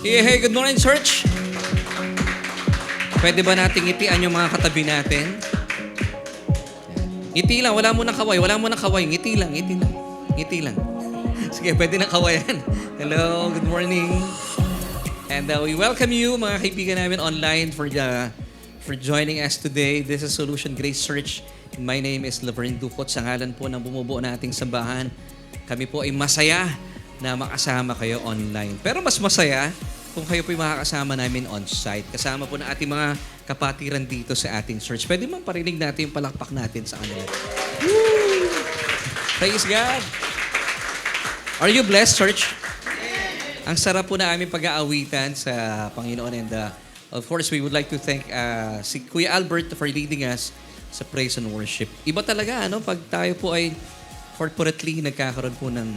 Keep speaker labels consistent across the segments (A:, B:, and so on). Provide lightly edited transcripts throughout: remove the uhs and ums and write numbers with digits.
A: Hey, good morning, church. Pwede ba nating ngitian yung mga katabi natin? Ngiti lang, wala mo nang kaway, Ngiti lang. Ngiti lang. Sige, pwede na kawayan. Hello, good morning. And we welcome you, mga kaibigan namin online for joining us today. This is Solution Grace Church. My name is Laverne Ducot. Sa ngalan po ng bumubuo nating sambahan, kami po ay masaya na makasama kayo online. Pero mas masaya kung kayo po ay makakasama namin on-site. Kasama po na ating mga kapatiran dito sa ating church. Pwede bang parinig natin yung palakpak natin sa kanila? Woo! Praise God! Are you blessed, church? Ang sarap po na aming pag-aawitan sa Panginoon. And of course, we would like to thank si Kuya Albert for leading us sa praise and worship. Iba talaga, ano? Pag tayo po ay corporately nagkakaroon po ng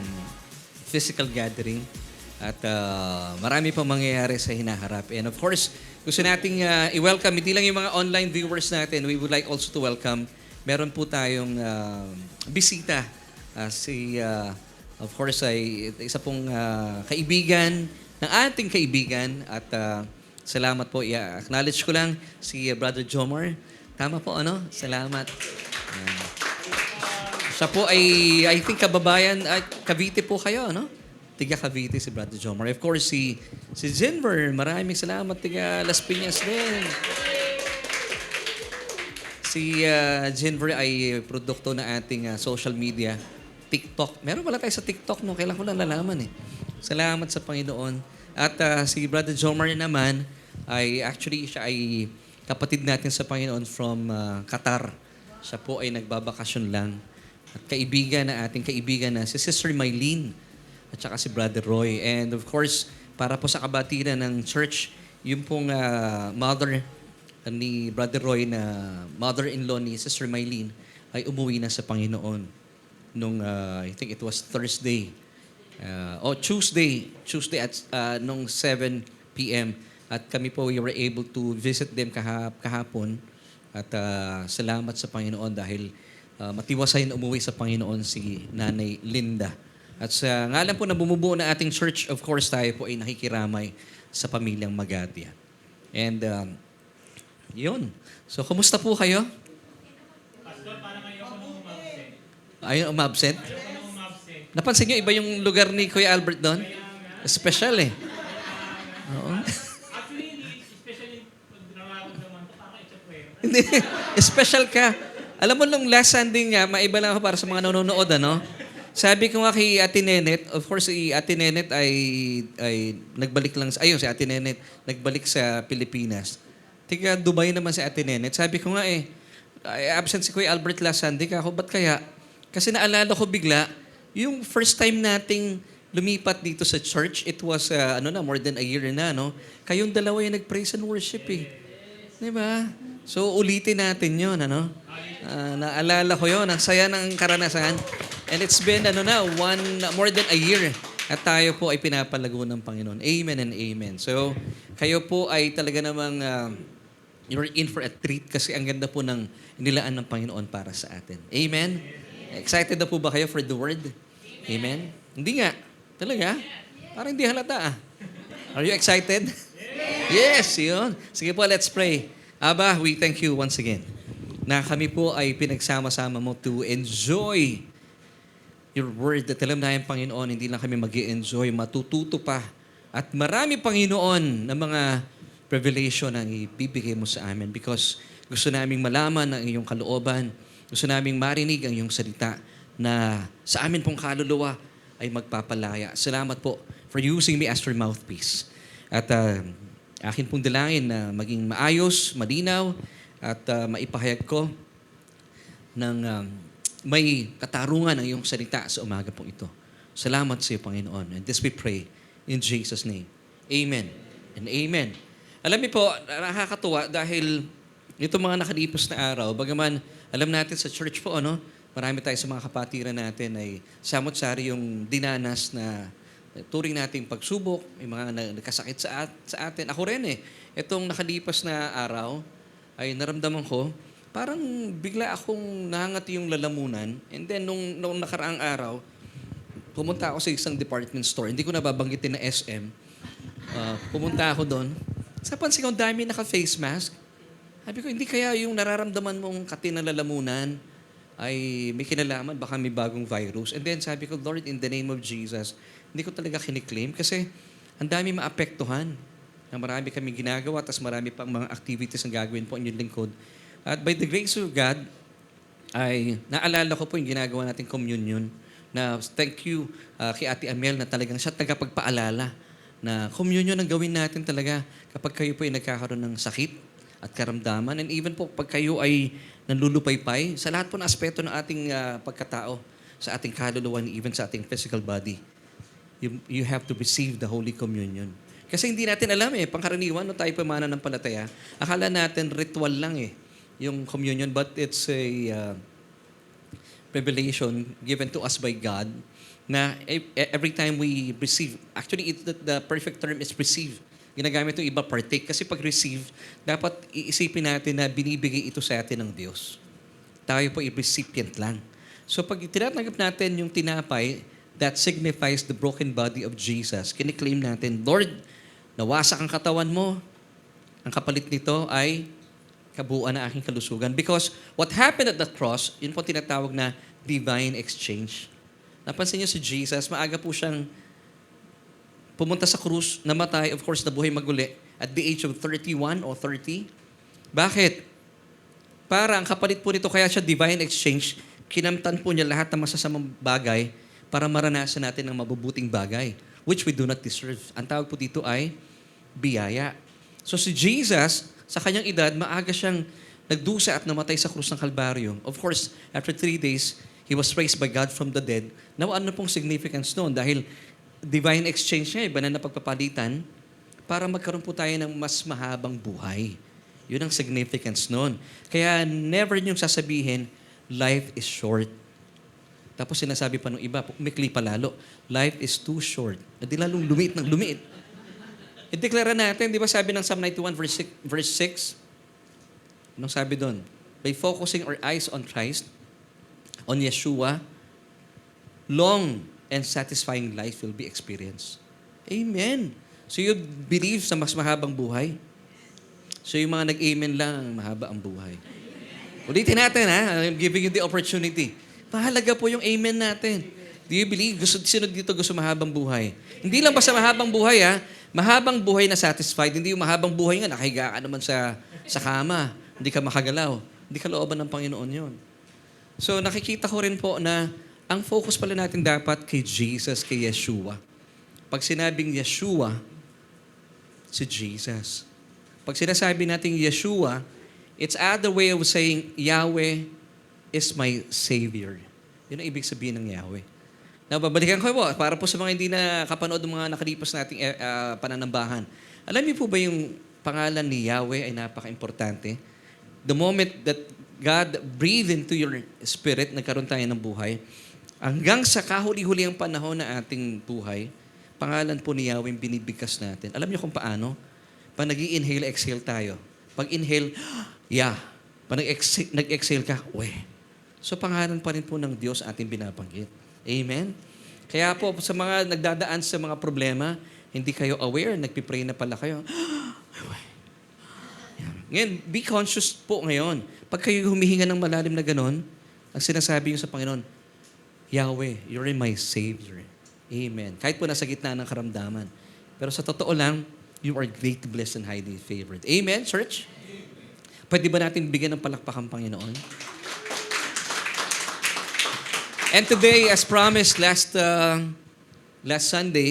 A: physical gathering at marami pang mangyayari sa hinaharap. And of course, gusto nating i-welcome, hindi lang yung mga online viewers natin, we would like also to welcome, meron po tayong bisita. Of course, ay isa pong kaibigan ng ating kaibigan at salamat po. I-acknowledge ko lang si Brother Jomar. Tama po, ano? Salamat. Siya po ay, I think, kababayan, Cavite po kayo, no? Tiga Cavite si Brother Jomar. Of course, si Zenver, maraming salamat. Tiga Las Piñas din. Si Zenver ay produkto na ating social media, TikTok. Meron pala tayo sa TikTok, no? Kailan ko lang lalaman, eh. Salamat sa Panginoon. At si Brother Jomar naman, siya ay kapatid natin sa Panginoon from Qatar. Siya po ay nagbabakasyon lang. At ating kaibigan na si Sister Mylene at saka si Brother Roy. And of course, para po sa kabatiran ng church, yung pong mother ni Brother Roy na mother-in-law ni Sister Mylene ay umuwi na sa Panginoon nung I think it was Thursday. Tuesday at nung 7 p.m. At kami po, we were able to visit them kahapon. At salamat sa Panginoon dahil matiwasay na umuwi sa Panginoon si Nanay Linda. At sa ngalan po na bumubuo na ating church, of course, tayo po ay nakikiramay sa pamilyang Magadia. And yun. So, kumusta po kayo?
B: Pastor, parang ayoko nung umabsent.
A: Ayaw umabsent?
B: Ayoko nung umabsent.
A: Napansin niyo, iba yung lugar ni Kuya Albert doon? Special eh. Oo.
B: Actually, hindi especially pag nararamdaman ko, parang it's a prayer.
A: Hindi. Special ka. Alam mo, nung last Sunday nga, maiba lang ako para sa mga nanonood, ano? Sabi ko nga kay Ate Nenet, of course, si Ate Nenet ay nagbalik lang, si Ate Nenet, nagbalik sa Pilipinas. Tiga Dubai naman si Ate Nenet. Sabi ko nga absent si Kuya Albert last Sunday. Ako, ba't kaya? Kasi naalala ko bigla, yung first time nating lumipat dito sa church, it was, more than a year na, no? Kayong dalawa yung nag-praise and worship, eh. Diba? So, ulitin natin yun, ano? Naalala ko yun. Ang saya ng karanasan. And it's been, more than a year at tayo po ay pinapalago ng Panginoon. Amen and amen. So, kayo po ay talaga namang you're in for a treat kasi ang ganda po ng nilaan ng Panginoon para sa atin. Amen? Excited na po ba kayo for the word? Amen? Hindi nga. Talaga? Parang hindi halata, ah. Are you excited? Yes, yun. Sige po, let's pray. Aba, we thank you once again na kami po ay pinagsama-sama mo to enjoy your word. At alam na yung Panginoon, hindi lang kami mag-enjoy, matututo pa. At marami, Panginoon, na mga revelation ang ibibigay mo sa amin because gusto naming malaman ang iyong kalooban. Gusto naming marinig ang iyong salita na sa amin pong kaluluwa ay magpapalaya. Salamat po for using me as your mouthpiece. At akin pong dalangin na maging maayos, malinaw, at maipahayag ko ng may katarungan ang iyong salita sa umaga pong ito. Salamat sa iyo, Panginoon. And this we pray in Jesus' name. Amen and amen. Alam niyo po, nakakatuwa dahil itong mga nakalipas na araw, bagaman alam natin sa church po, marami tayo sa mga kapatiran natin ay samot-sari yung dinanas na turing nating pagsubok, may mga nagkasakit sa atin. Ako rin itong nakalipas na araw ay naramdaman ko, parang bigla akong nangangati yung lalamunan. And then, nung nakaraang araw, pumunta ako sa isang department store. Hindi ko nababanggitin na SM. Pumunta ako doon. Sa pansin ko, ang dami naka-face mask. Sabi ko, hindi kaya yung nararamdaman mong katinalalamunan ay may kinalaman, baka may bagong virus. And then sabi ko, Lord, in the name of Jesus, hindi ko talaga kiniklaim kasi ang dami maapektuhan na marami kami ginagawa, tas marami pang mga activities ang gagawin po inyong lingkod. At by the grace of God, ay naalala ko po yung ginagawa nating communion na thank you kay Ate Amel na talagang siya tagapagpaalala na communion ang gawin natin talaga kapag kayo po ay nagkakaroon ng sakit at karamdaman. And even po pag kayo ay nanlulupaypay sa lahat po ng aspeto ng ating pagkatao, sa ating kaluluwa, and even sa ating physical body, you have to receive the Holy Communion. Kasi hindi natin alam pangkaraniwan no tayo pamananampalataya, akala natin ritual lang yung communion, but it's a revelation given to us by God na every time we receive, actually the perfect term is receive. Ginagamit yung iba partake kasi pag receive, dapat iisipin natin na binibigay ito sa atin ng Diyos. Tayo po i-recipient lang. So pag tinatanggap natin yung tinapay, that signifies the broken body of Jesus. Kiniklaim natin, Lord, nawasak ang katawan mo. Ang kapalit nito ay kabuuan na aking kalusugan. Because what happened at the cross, yun po tinatawag na divine exchange. Napansin niyo si Jesus, maaga po siyang pumunta sa krus, namatay, of course, nabuhay maguli at the age of 31 or 30. Bakit? Para ang kapalit po nito, kaya siya divine exchange, kinamtan po niya lahat ng masasamang bagay para maranasan natin ang mabubuting bagay, which we do not deserve. Ang tawag po dito ay biyaya. So si Jesus, sa kanyang edad, maaga siyang nagdusa at namatay sa krus ng Kalbaryo. Of course, after 3 days, he was raised by God from the dead. Now, ano pong significance noon? Dahil divine exchange niya, banal na pagpapalitan, para magkaroon po tayo ng mas mahabang buhay. Yun ang significance noon. Kaya never niyong sasabihin, life is short. Tapos sinasabi pa ng iba, umikli pa lalo, life is too short. Hindi lalong lumiit ng lumiit. I-declare natin, di ba sabi ng Psalm 91 verse 6? Anong sabi doon? By focusing our eyes on Christ, on Yeshua, long and satisfying life will be experienced. Amen. So you believe sa mas mahabang buhay? So yung mga nag-amen lang, mahaba ang buhay. Ulitin natin I'm giving you the opportunity. Mahalaga po yung amen natin. Do you believe? Sino dito gusto mahabang buhay? Hindi lang basta mahabang buhay mahabang buhay na satisfied. Hindi yung mahabang buhay nga, nakahiga ka naman sa kama. Hindi ka makagalaw. Hindi ka looban ng Panginoon yon. So nakikita ko rin po na ang focus pala natin dapat kay Jesus, kay Yeshua. Pag sinabing Yeshua, si Jesus. Pag sinasabi natin Yeshua, it's other way of saying Yahweh is my Savior. Yun ang ibig sabihin ng Yahweh. Now, babalikan ko po, para po sa mga hindi na kapanood ng mga nakalipas nating pananambahan. Alam niyo po ba yung pangalan ni Yahweh ay napaka-importante? The moment that God breathed into your spirit, nagkaroon tayo ng buhay, hanggang sa kahuli-huli ang panahon na ating buhay, pangalan po ni Yahweh binibigkas natin. Alam niyo kung paano? Pag nag-i-inhale, exhale tayo. Pag inhale, yeah. Pag nag-exhale ka, we. So pangalan pa rin po ng Diyos ating binabanggit. Amen? Kaya po sa mga nagdadaan sa mga problema, hindi kayo aware, nagpipray na pala kayo. Ngayon, be conscious po ngayon. Pag kayo humihinga ng malalim na ganon, ang sinasabi niyo sa Panginoon, Yahweh, you're my Savior. Amen. Kahit po nasa gitna ng karamdaman. Pero sa totoo lang, you are great, blessed, and highly favored. Amen, church? Pwede ba natin bigyan ng palakpakan Panginoon? And today, as promised last Sunday,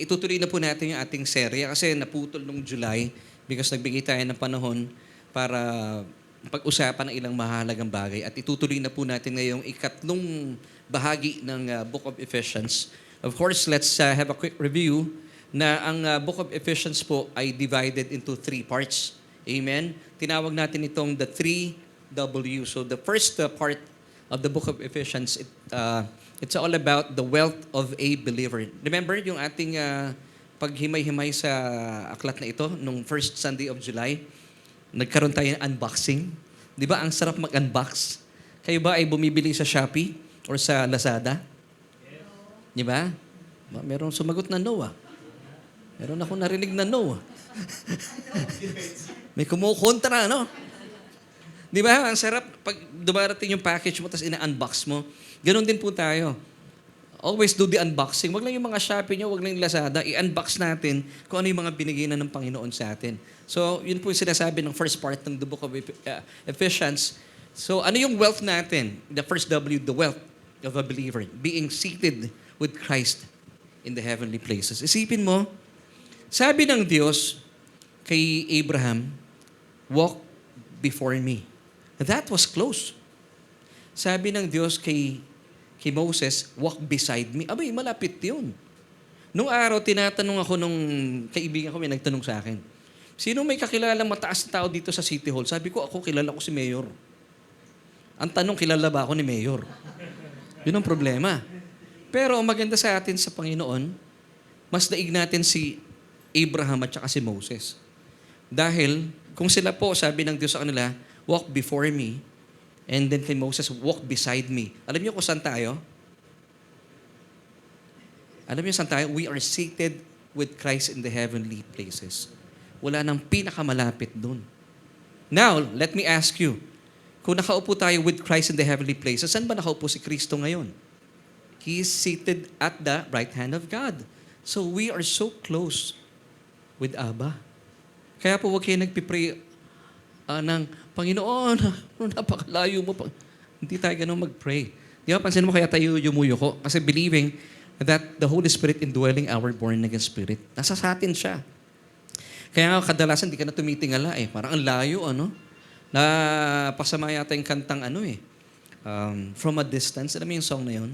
A: itutuloy na po natin yung ating serye kasi naputol nung July because nagbigay tayo ng panahon para pag-usapan ng ilang mahalagang bagay. At itutuloy na po natin ngayong ikatlong bahagi ng Book of Ephesians. Of course, let's have a quick review na ang Book of Ephesians po ay divided into 3 parts. Amen? Tinawag natin itong the 3W. So the first part of the book of Ephesians, it's all about the wealth of a believer. Remember yung ating paghimay-himay sa aklat na ito nung first Sunday of July? Nagkaroon tayo ng unboxing. Di ba? Ang sarap mag-unbox. Kayo ba ay bumibili sa Shopee or sa Lazada? Di ba? Merong sumagot na no Meron akong narinig na no. May kumukontra, no? Di ba? Ang sarap pag dumarating yung package mo tapos ina-unbox mo. Ganon din po tayo. Always do the unboxing. Wag lang yung mga Shopee nyo, wag lang yung Lazada. I-unbox natin kung ano yung mga binigay na ng Panginoon sa atin. So, yun po yung sinasabi ng first part ng the book of Ephesians. So, ano yung wealth natin? The first W, the wealth of a believer. Being seated with Christ in the heavenly places. Isipin mo, sabi ng Diyos kay Abraham, walk before me. That was close. Sabi ng Diyos kay Moses, walk beside me. Abay, malapit yun. Nung araw, tinatanong ako nung kaibigan ko, may nagtanong sa akin, sino may kakilalang mataas na tao dito sa City Hall? Sabi ko, ako kilala ko si Mayor. Ang tanong, kilala ba ako ni Mayor? Yun ang problema. Pero ang maganda sa atin sa Panginoon, mas daig natin si Abraham at saka si Moses. Dahil, kung sila po, sabi ng Diyos sa kanila, walk before me, and then kay Moses, walk beside me. Alam niyo kung saan tayo? Alam niyo saan tayo? We are seated with Christ in the heavenly places. Wala nang pinakamalapit dun. Now, let me ask you, kung nakaupo tayo with Christ in the heavenly places, saan ba nakaupo si Kristo ngayon? He is seated at the right hand of God. So we are so close with Abba. Kaya po huwag kayo nagpipray ng Panginoon, napakalayo mo pa. Hindi tayo ganun mag-pray. Di ba, pansin mo kaya tayo yumuyuko? Kasi believing that the Holy Spirit indwelling our born-again spirit, nasa sa atin siya. Kaya nga kadalasan, di ka na tumitingala eh. Parang ang layo, ano? Napasama yata yung kantang From a Distance. Alam mo yung song na yun?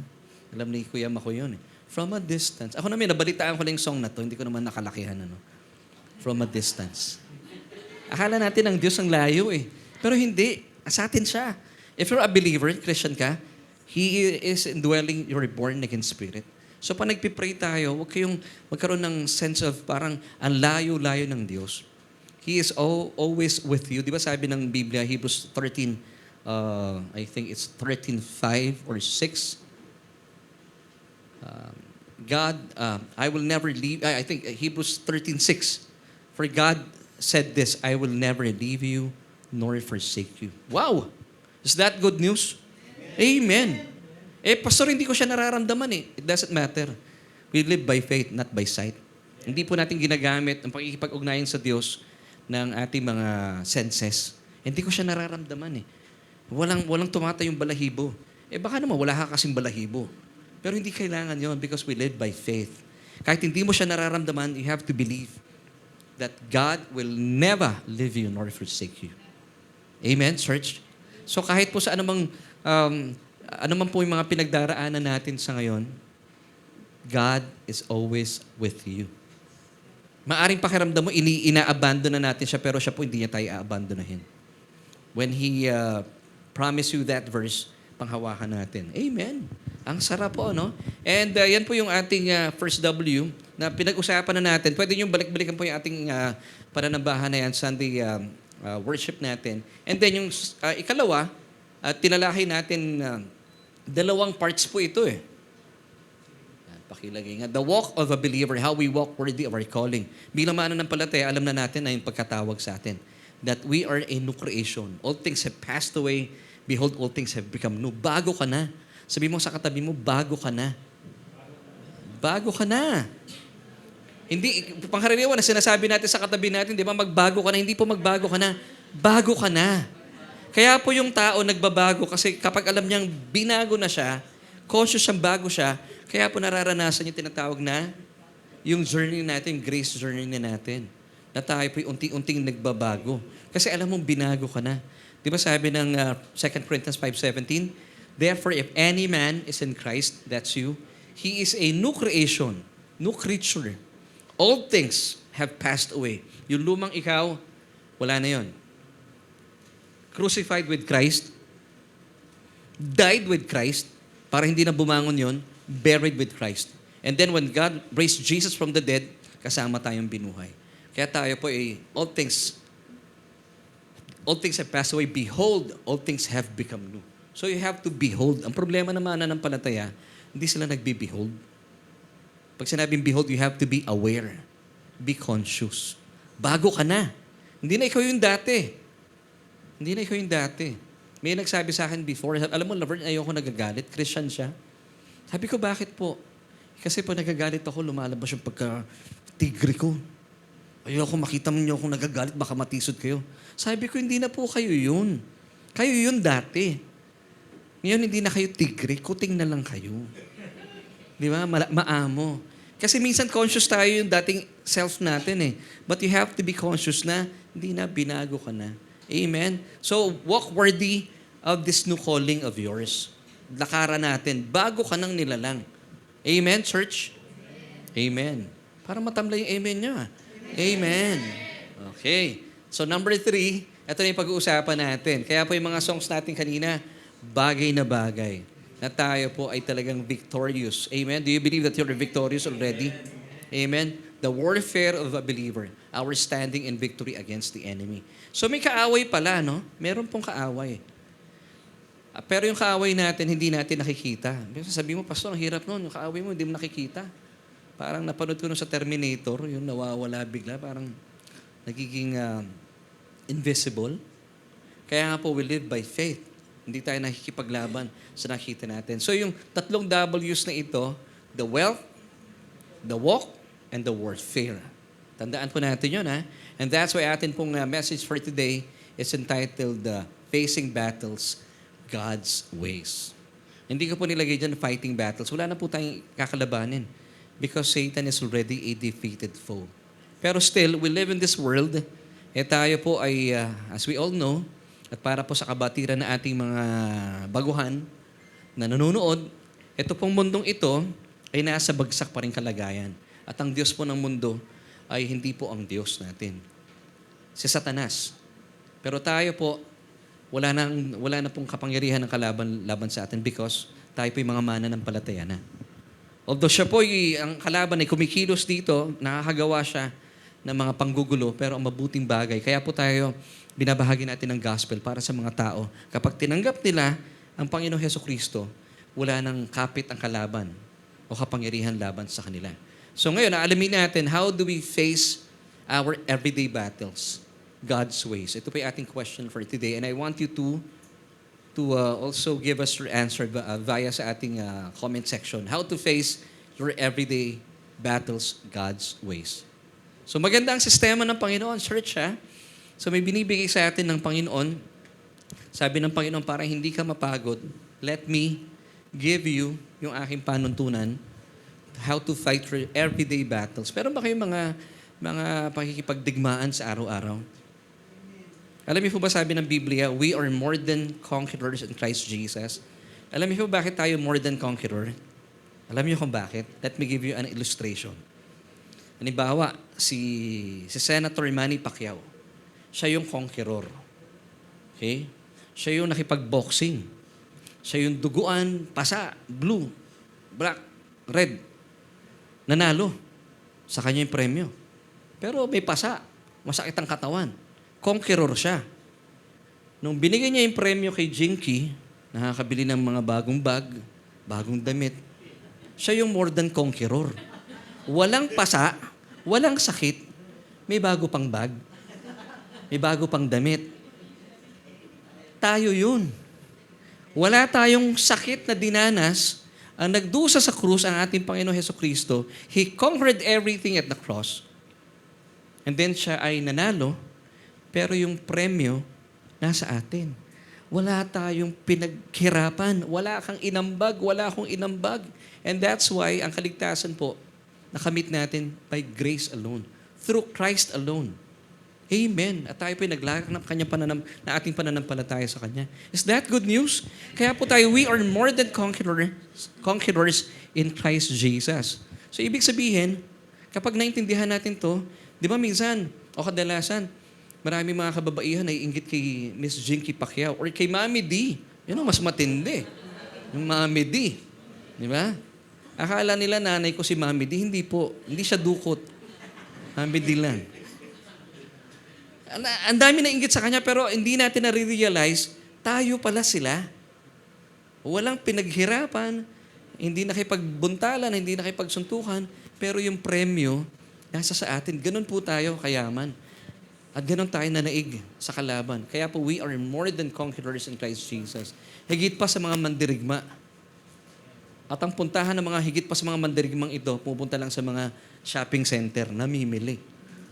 A: Alam ni Kuya Mako yun eh. From a Distance. Ako naman, nabalitaan ko na yung song na to. Hindi ko naman nakalakihan, From a Distance. Akala natin ang Diyos ang layo eh. Pero hindi. Sa atin siya. If you're a believer, Christian ka, He is indwelling your born-again spirit. So pag nagpipray tayo, huwag kayong magkaroon ng sense of parang ang layo-layo ng Diyos. He is always with you. Di ba sabi ng Biblia, Hebrews 13, I think it's 13:5 or 6. God, I will never leave, I think Hebrews 13:6. For God said this, I will never leave you nor forsake you. Wow! Is that good news? Amen. Pastor, hindi ko siya nararamdaman eh. It doesn't matter. We live by faith, not by sight. Hindi po natin ginagamit ang pakikipag-ugnayan sa Diyos ng ating mga senses. Hindi ko siya nararamdaman eh. Walang tumatay yung balahibo. Baka naman wala ka kasing balahibo. Pero hindi kailangan yon because we live by faith. Kahit hindi mo siya nararamdaman, you have to believe that God will never leave you nor forsake you. Amen, church? So kahit po sa anumang po yung mga pinagdaraanan natin sa ngayon, God is always with you. Maaring pakiramdam mo, ina-abandon na natin siya, pero siya po hindi niya tayo a-abandonahin. When He promised you that verse, panghawakan natin. Amen. Ang sarap po, no? And yan po yung ating first W na pinag-usapan na natin. Pwede nyo balik-balikan po yung ating pananambahan na yan, Sunday worship natin. And then yung ikalawa, tinalahay natin, dalawang parts po ito eh. Pakilagay nga. The walk of a believer, how we walk worthy of our calling. Bilang mananampalataya, alam na natin na yung pagkatawag sa atin. That we are a new creation. All things have passed away. Behold, all things have become new. Bago ka na. Sabi mo sa katabi mo, bago ka na. Bago ka na. Hindi, pangkaraniwan na sinasabi natin sa katabi natin, di ba, magbago ka na. Hindi po magbago ka na. Bago ka na. Kaya po yung tao nagbabago kasi kapag alam niyang binago na siya, conscious siyang bago siya, kaya po nararanasan yung tinatawag na yung journey natin, grace journey na natin. Na tayo po unti-unting nagbabago. Kasi alam mong binago ka na. Di ba sabi ng 2 Corinthians 5:17, therefore, if any man is in Christ, that's you, he is a new creation, new creature. All things have passed away. Yung lumang ikaw, wala na yon. Crucified with Christ, died with Christ, para hindi na bumangon yon, buried with Christ. And then when God raised Jesus from the dead, kasama tayong binuhay. Kaya tayo po all things have passed away. Behold, all things have become new. So you have to behold. Ang problema naman na ng palataya, hindi sila nagbe-behold. Pag sinabing behold, you have to be aware. be conscious. Bago ka na. Hindi na ikaw yung dati. Hindi na ikaw yung dati. May nagsabi sa akin before, alam mo, Laverne, ayoko nagagalit. Christian siya. Sabi ko, bakit po? Kasi po nagagalit ako, lumalabas yung pagka-tigre ko. Ayoko makita mo niyo akong nagagalit, baka matisod kayo. Sabi ko, hindi na po kayo yun. Kayo yun dati. Ngayon, hindi na kayo tigre, kuting na lang kayo. Di ba? Maamo. Kasi minsan conscious tayo yung dating self natin eh. But you have to be conscious na hindi na, binago ka na. Amen? So, walk worthy of this new calling of yours. Lakaran natin. Bago ka nang nilalang. Amen, church? Amen. Para matamlay yung amen nyo. Amen. Okay. So, number 3, ito na yung pag-uusapan natin. Kaya po yung mga songs natin kanina, bagay na bagay. Na tayo po ay talagang victorious. Amen? Do you believe that you're victorious already? Amen? The warfare of a believer. Our standing in victory against the enemy. So may kaaway pala, no? Meron pong kaaway. Pero yung kaaway natin, hindi natin nakikita. Sabi mo, Pastor, ang hirap nun. Yung kaaway mo, hindi mo nakikita. Parang napanood ko nun sa Terminator, yung nawawala bigla, parang nagiging invisible. Kaya nga po, we live by faith. Hindi tayo nakikipaglaban sa nakita natin. So yung 3 W's na ito, the wealth, the walk, and the warfare. Tandaan po natin yun, ha? And that's why atin pong message for today is entitled, Facing Battles God's Ways. Hindi ko po nilagay dyan fighting battles. Wala na po tayong kakalabanin because Satan is already a defeated foe. Pero still, we live in this world. Tayo po ay, as we all know, at para po sa kabatiran na ating mga baguhan na nanonood, ito pong mundong ito ay nasa bagsak pa rin kalagayan. At ang Diyos po ng mundo ay hindi po ang Diyos natin. Si Satanas. Pero tayo po, wala na pong kapangyarihan ng laban sa atin because tayo po yung mga mananampalataya na. Although siya po, ang kalaban ay kumikilos dito, nakakagawa siya ng mga panggugulo, pero ang mabuting bagay. Kaya po tayo, binabahagi natin ng gospel para sa mga tao. Kapag tinanggap nila ang Panginoong Hesukristo, wala nang kapit ang kalaban o kapangyarihan laban sa kanila. So ngayon, alamin natin, how do we face our everyday battles? God's ways. Ito po yung ating question for today. And I want you to also give us your answer via sa ating comment section. How to face your everyday battles God's ways. So maganda ang sistema ng Panginoon, church, ha? So may binibigay sa atin ng Panginoon. Sabi ng Panginoon, para hindi ka mapagod, let me give you yung aking panuntunan how to fight your everyday battles. Pero ba kayong mga pakikipagdigmaan sa araw-araw? Alam niyo po ba sabi ng Biblia, we are more than conquerors in Christ Jesus? Alam niyo po bakit tayo more than conqueror? Alam niyo kung bakit? Let me give you an illustration. Halimbawa, si Senator Manny Pacquiao, siya yung conqueror. Okay? Siya yung nakipag-boxing. Siya yung duguan, pasa, blue, black, red. Nanalo. Sa kanya yung premyo. Pero may pasa. Masakit ang katawan. Conqueror siya. Nung binigay niya yung premyo kay Jinky, nakakabili ng mga bagong bag, bagong damit, siya yung more than conqueror. Walang pasa, walang sakit, may bago pang bag, may bago pang damit. Tayo yun. Wala tayong sakit na dinanas. Ang nagdusa sa krus, ang ating Panginoon Hesukristo, He conquered everything at the cross. And then siya ay nanalo, pero yung premyo, nasa atin. Wala tayong pinaghirapan. Wala kang inambag. Wala akong inambag. And that's why, ang kaligtasan po, nakamit natin by grace alone. Through Christ alone. Amen. At tayo po naglakak ng na ating pananampalataya sa Kanya. Is that good news? Kaya po tayo, we are more than conquerors in Christ Jesus. So, ibig sabihin, kapag naintindihan natin to, di ba minsan, o kadalasan, marami mga kababaihan ay inggit kay Miss Jinky Pacquiao or kay Mami D. Yun ang mas matindi. Yung Mami D. Di ba? Akala nila nanay ko si Mami D. Hindi po. Hindi siya dukot. Mami D lang. Ang dami na inggit sa kanya pero hindi natin na-realize, tayo pala sila. Walang pinaghirapan, hindi nakipagbuntalan, hindi nakipagsuntukan, pero yung premyo, Nasa sa atin. Ganun po tayo kayaman. At ganun tayo nanaig sa kalaban. Kaya po, we are more than conquerors in Christ Jesus. Higit pa sa mga mandirigma. At ang puntahan ng mga higit pa sa mga mandirigmang ito, pupunta lang sa mga shopping center, namimili.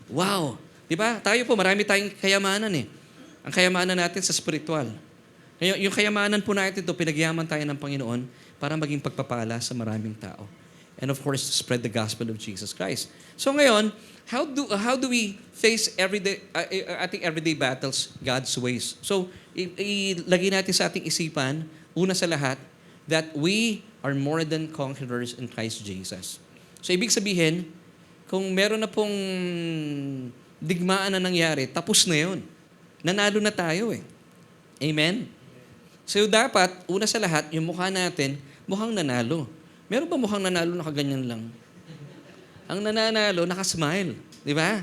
A: Wow! Di ba? Tayo po, marami tayong kayamanan eh. Ang kayamanan natin sa spiritual. Yung kayamanan po natin ito, pinagyaman tayo ng Panginoon para maging pagpapala sa maraming tao. And of course, to spread the gospel of Jesus Christ. So ngayon, how do we face ating everyday battles God's ways? So, ilagay natin sa ating isipan, una sa lahat, that we are more than conquerors in Christ Jesus. So, ibig sabihin, kung meron na pong digmaan na nangyari, tapos na yun. Nanalo na tayo eh. Amen? So, dapat, una sa lahat, yung mukha natin, mukhang nanalo. Meron ba mukhang nanalo na kaganyan lang? Ang nananalo, nakasmile. Di ba?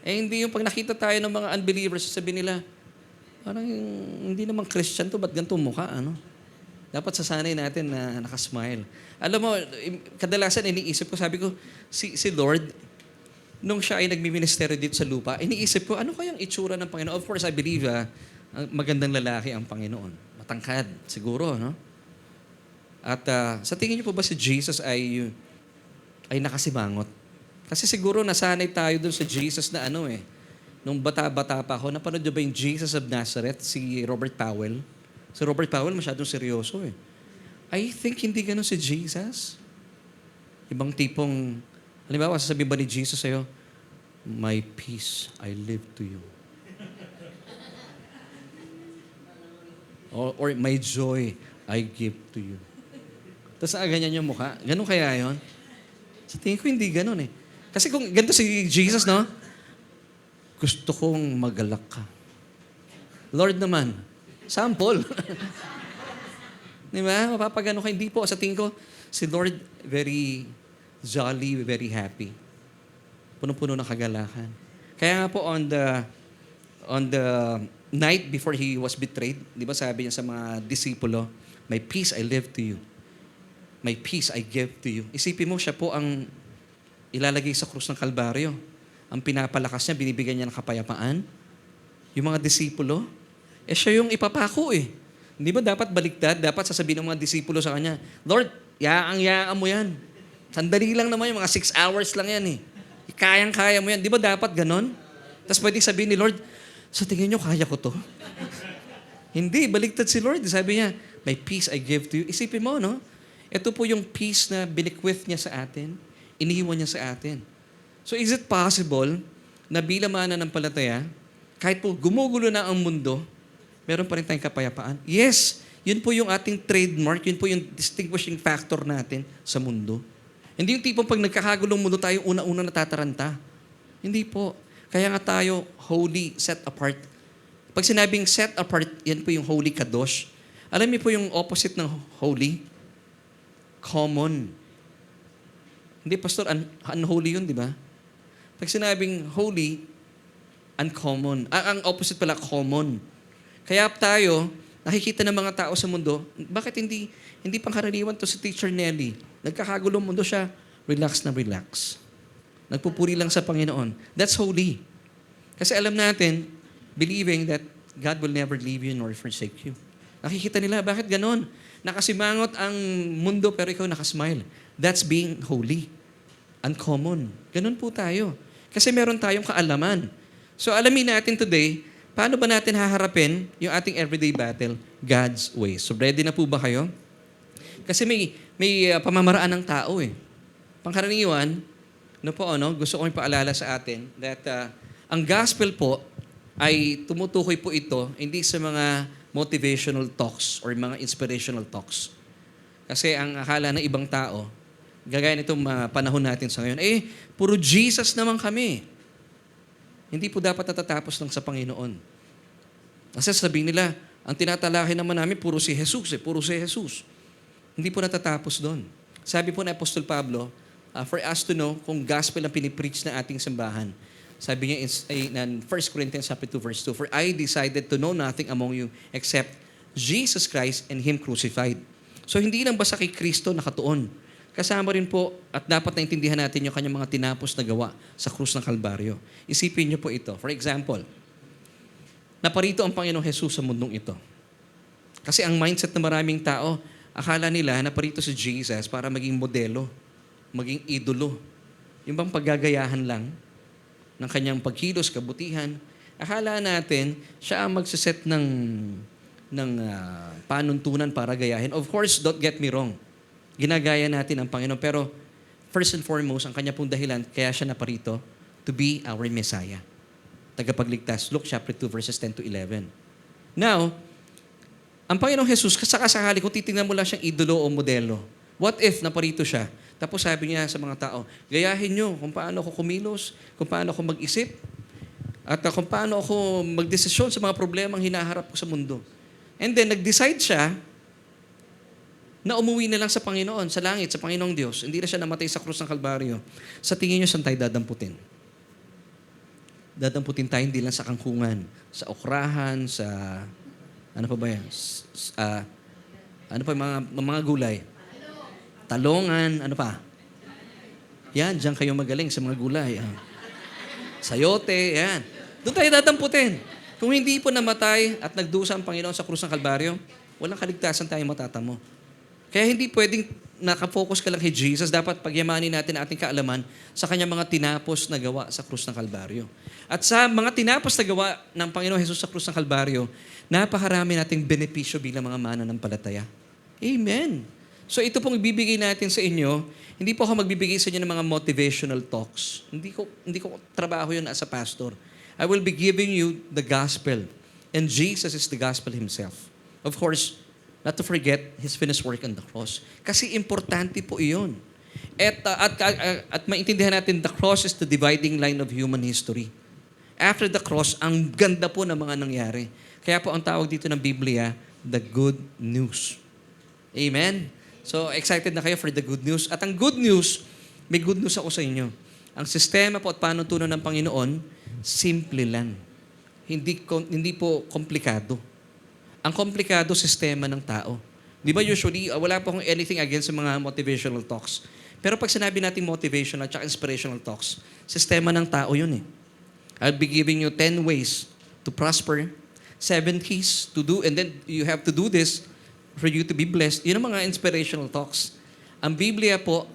A: Eh, hindi yung pag nakita tayo ng mga unbelievers, sabi nila, parang hindi naman Christian to, ba't ganito mukha, ano? Dapat sasanay natin na nakasmile. Alam mo, kadalasan iniisip ko, sabi ko, si Lord, nung siya ay nagmi-ministeryo dito sa lupa, iniisip ko, ano kayang itsura ng Panginoon? Of course, I believe, magandang lalaki ang Panginoon. Matangkad, siguro, no? At sa tingin niyo po ba si Jesus ay nakasimangot? Kasi siguro nasanay tayo dun sa Jesus na nung bata-bata pa ako, napanood niyo ba yung Jesus of Nazareth, si Robert Powell? Si Robert Powell masyadong seryoso eh. I think hindi ganun si Jesus. Ibang tipong, halimbawa, sasabihin ba ni Jesus sa'yo, my peace I live to you. Or my joy I give to you. Tapos ganyan yung mukha. Ganun kaya yon? Sa tingin ko hindi ganun eh. Kasi kung ganito si Jesus, no? Gusto kong magalak ka. Lord naman, sample. Di ba? Mapapagano ka. Hindi po. Sa tingin ko, si Lord very jolly, very happy. Puno-puno ng kagalakan. Kaya nga po on the night before he was betrayed, di ba sabi niya sa mga disipulo, my peace I live to you. My peace I give to you. Isipin mo, siya po ang ilalagay sa krus ng Kalbaryo. Ang pinapalakas niya, binibigyan niya ng kapayapaan. Yung mga disipulo, siya yung ipapako eh. Hindi ba dapat baliktad? Dapat sasabihin ng mga disipulo sa kanya, Lord, yaang-yaang mo yan. Sandali lang naman, yung mga 6 hours lang yan eh. Kayang-kaya mo yan. Di ba dapat ganon? Tapos pwede sabihin ni Lord, sa tingin niyo, kaya ko to? Hindi, baliktad si Lord. Sabi niya, my peace I give to you. Isipin mo, no? Ito po yung peace na binikwith niya sa atin, iniwan niya sa atin. So is it possible na bilang mananampalataya, kahit po gumugulo na ang mundo, meron pa rin tayong kapayapaan? Yes, yun po yung ating trademark, yun po yung distinguishing factor natin sa mundo. Hindi yung tipong pag nagkakagulong mundo tayo, una-una natataranta. Hindi po. Kaya nga tayo holy, set apart. Pag sinabing set apart, yan po yung holy kadosh. Alam niyo po yung opposite ng holy? Common. Hindi, pastor, unholy yun, di ba? Pag sinabing holy, uncommon. Ang opposite pala, common. Kaya tayo, nakikita ng mga tao sa mundo, bakit hindi pangkaraniwan to si Teacher Nelly? Nagkakagulong mundo siya, relax na relax. Nagpupuri lang sa Panginoon. That's holy. Kasi alam natin, believing that God will never leave you nor forsake you. Nakikita nila, bakit ganon? Nakasimangot ang mundo pero ikaw nakasmile. That's being holy. Uncommon. Ganon po tayo. Kasi meron tayong kaalaman. So alamin natin today, paano ba natin haharapin yung ating everyday battle? God's way. So ready na po ba kayo? Kasi may pamamaraan ng tao eh. Pangkaraniwan, gusto ko ipaalala sa atin that ang gospel po ay tumutukoy po ito hindi sa mga motivational talks or mga inspirational talks. Kasi ang akala ng ibang tao, gagaya nitong panahon natin sa ngayon, puro Jesus naman kami. Hindi po dapat natatapos lang sa Panginoon. Kasi sabihin nila, ang tinatalakay naman namin, puro si Jesus puro si Jesus. Hindi po natatapos doon. Sabi po ni Apostol Pablo, for us to know kung gospel ang pinipreach ng ating simbahan. Sabi niya in 1 Corinthians 2 verse 2, for I decided to know nothing among you except Jesus Christ and Him crucified. So hindi lang basta kay Kristo nakatuon. kasama rin po at dapat naintindihan natin yung kanyang mga tinapos na gawa sa krus ng Kalbaryo. Isipin niyo po ito. For example, naparito ang Panginoong Jesus sa mundong ito. Kasi ang mindset ng maraming tao, akala nila naparito si Jesus para maging modelo, maging idolo. Yung bang paggagayahan lang ng kanyang pagkilos, kabutihan. Akala natin, siya ang magsiset ng panuntunan para gayahin. Of course, don't get me wrong. Ginagaya natin ang Panginoon. Pero first and foremost, ang kanya pong dahilan, kaya siya naparito, to be our Messiah. Tagapagligtas. Luke chapter 2, verses 10 to 11. Now, ang Panginoong Jesus, kasakasakali kung titingnan mo lang siyang idolo o modelo, what if naparito siya? Tapos sabi niya sa mga tao, gayahin niyo kung paano ako kumilos, kung paano ako mag-isip, at kung paano ako magdesisyon sa mga problemang hinaharap ko sa mundo. And then, nag-decide siya na umuwi na lang sa Panginoon, sa langit, sa Panginoong Diyos. Hindi na siya namatay sa krus ng Kalbaryo. Sa tingin niyo, saan tayo dadamputin? Dadamputin tayo hindi lang sa kangkungan, sa okrahan, sa... Ano pa ba yan? Ano pa yung mga gulay? Talongan, ano pa? Yan, diyan kayo magaling sa mga gulay. Sayote, yan. Doon tayo dadamputin. Kung hindi po namatay at nagdusa ang Panginoon sa krus ng Kalbaryo, walang kaligtasan tayo matatamo. Kaya hindi pwedeng nakafocus ka lang kay Jesus. Dapat pagyamanin natin ang ating kaalaman sa kanyang mga tinapos na gawa sa krus ng Kalbaryo. At sa mga tinapos na gawa ng Panginoon Jesus sa krus ng Kalbaryo, napakarami nating benepisyo bilang mga mananampalataya. Amen. So ito pong ibibigay natin sa inyo, hindi po ako magbibigay sa inyo ng mga motivational talks. Hindi ko trabaho yun as a pastor. I will be giving you the gospel. And Jesus is the gospel himself. Of course, not to forget His finished work on the cross. Kasi importante po iyon. At maintindihan natin, the cross is the dividing line of human history. After the cross, ang ganda po ng mga nangyari. Kaya po ang tawag dito ng Biblia, the good news. Amen? So, excited na kayo for the good news. At ang good news, may good news ako sa inyo. Ang sistema po at panutunan ng Panginoon, simple lang. Hindi po komplikado. Ang komplikado, sistema ng tao. Di ba usually, wala po akong anything against sa mga motivational talks. Pero pag sinabi natin motivational at inspirational talks, sistema ng tao yun eh. I'll be giving you 10 ways to prosper, 7 keys to do, and then you have to do this for you to be blessed. Yun ang mga inspirational talks. Ang Biblia po,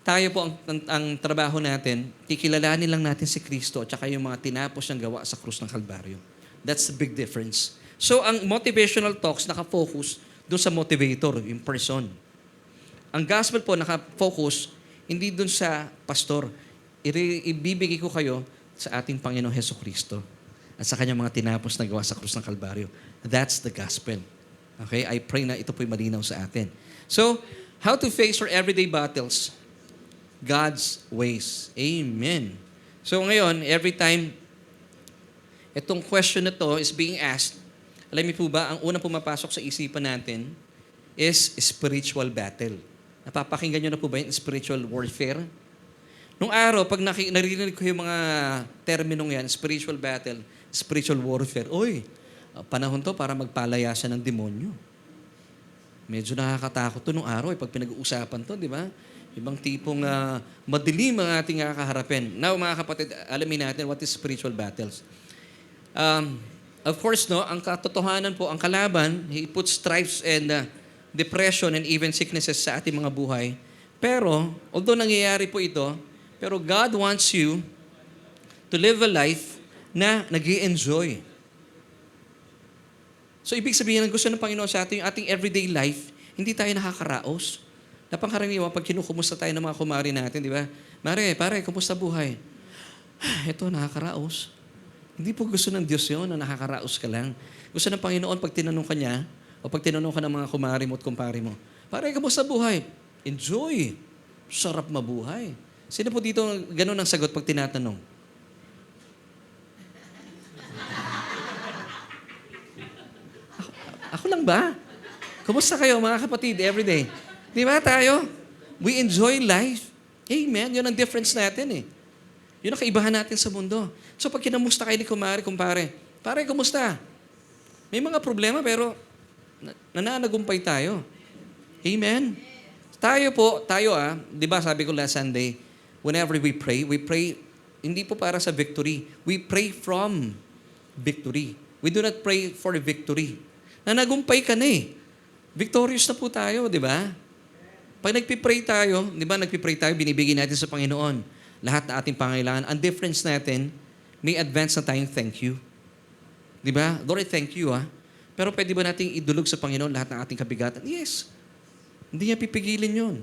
A: tayo po ang trabaho natin, kikilalanin lang natin si Kristo at saka yung mga tinapos niyang gawa sa krus ng Kalbaryo. That's the big difference. So, ang motivational talks nakafocus doon sa motivator, yung person. Ang gospel po nakafocus hindi doon sa pastor. Ibibigay ko kayo sa ating Panginoong Hesukristo at sa kanyang mga tinapos na gawa sa krus ng Kalbaryo. That's the gospel. Okay? I pray na ito po'y malinaw sa atin. So, how to face our everyday battles? God's ways. Amen. So ngayon, every time itong question na to is being asked, alam niyo po ba, ang unang pumapasok sa isipan natin is spiritual battle. Napapakinggan niyo na po ba yung spiritual warfare? Nung araw, pag naririnig ko yung mga terminong yan, spiritual battle, spiritual warfare, panahon to para magpalayasan ng demonyo. Medyo nakakatakot to nung araw, pag pinag-uusapan to, di ba? Ibang tipong madilim ang ating kakaharapin. Now, mga kapatid, alamin natin what is spiritual battles. Of course, no, ang katotohanan po, ang kalaban, he puts strifes and depression and even sicknesses sa ating mga buhay. Pero, although nangyayari po ito, pero God wants you to live a life na nag-i-enjoy. So, ibig sabihin, ang gusto ng Panginoon sa ating everyday life, hindi tayo nakakaraos. Napangkaraniwan, pag kinukumusta tayo ng mga kumari natin, di ba? Pare, kumusta buhay? Ito, nakakaraos. Hindi po gusto ng Diyos yun na nakakaraos ka lang. Gusto ng Panginoon, pag tinanong ka niya, o pag tinanong ka ng mga kumari mo at kumpari mo, pare, kumusta buhay? Enjoy. Sarap mabuhay. Sino po dito ganun ang sagot pag tinatanong? Ako lang ba? Kumusta kayo mga kapatid everyday? Di ba tayo? We enjoy life. Amen. Yun ang difference natin eh. Yun ang kaibahan natin sa mundo. So pag kinamusta kayo ni kumpare, pare, kumusta? May mga problema pero nananagumpay tayo. Amen. Di ba sabi ko last Sunday, whenever we pray hindi po para sa victory. We pray from victory. We do not pray for victory. Na nagumpay ka na eh. Victorious na po tayo, di ba? Pag nagpipray tayo, di ba nagpipray tayo, binibigay natin sa Panginoon lahat na ating pangailangan. Ang difference natin, may advance na tayong thank you. Di ba? Lord, I thank you Pero pwede ba nating idulog sa Panginoon lahat ng ating kabigatan? Yes. Hindi niya pipigilin yun.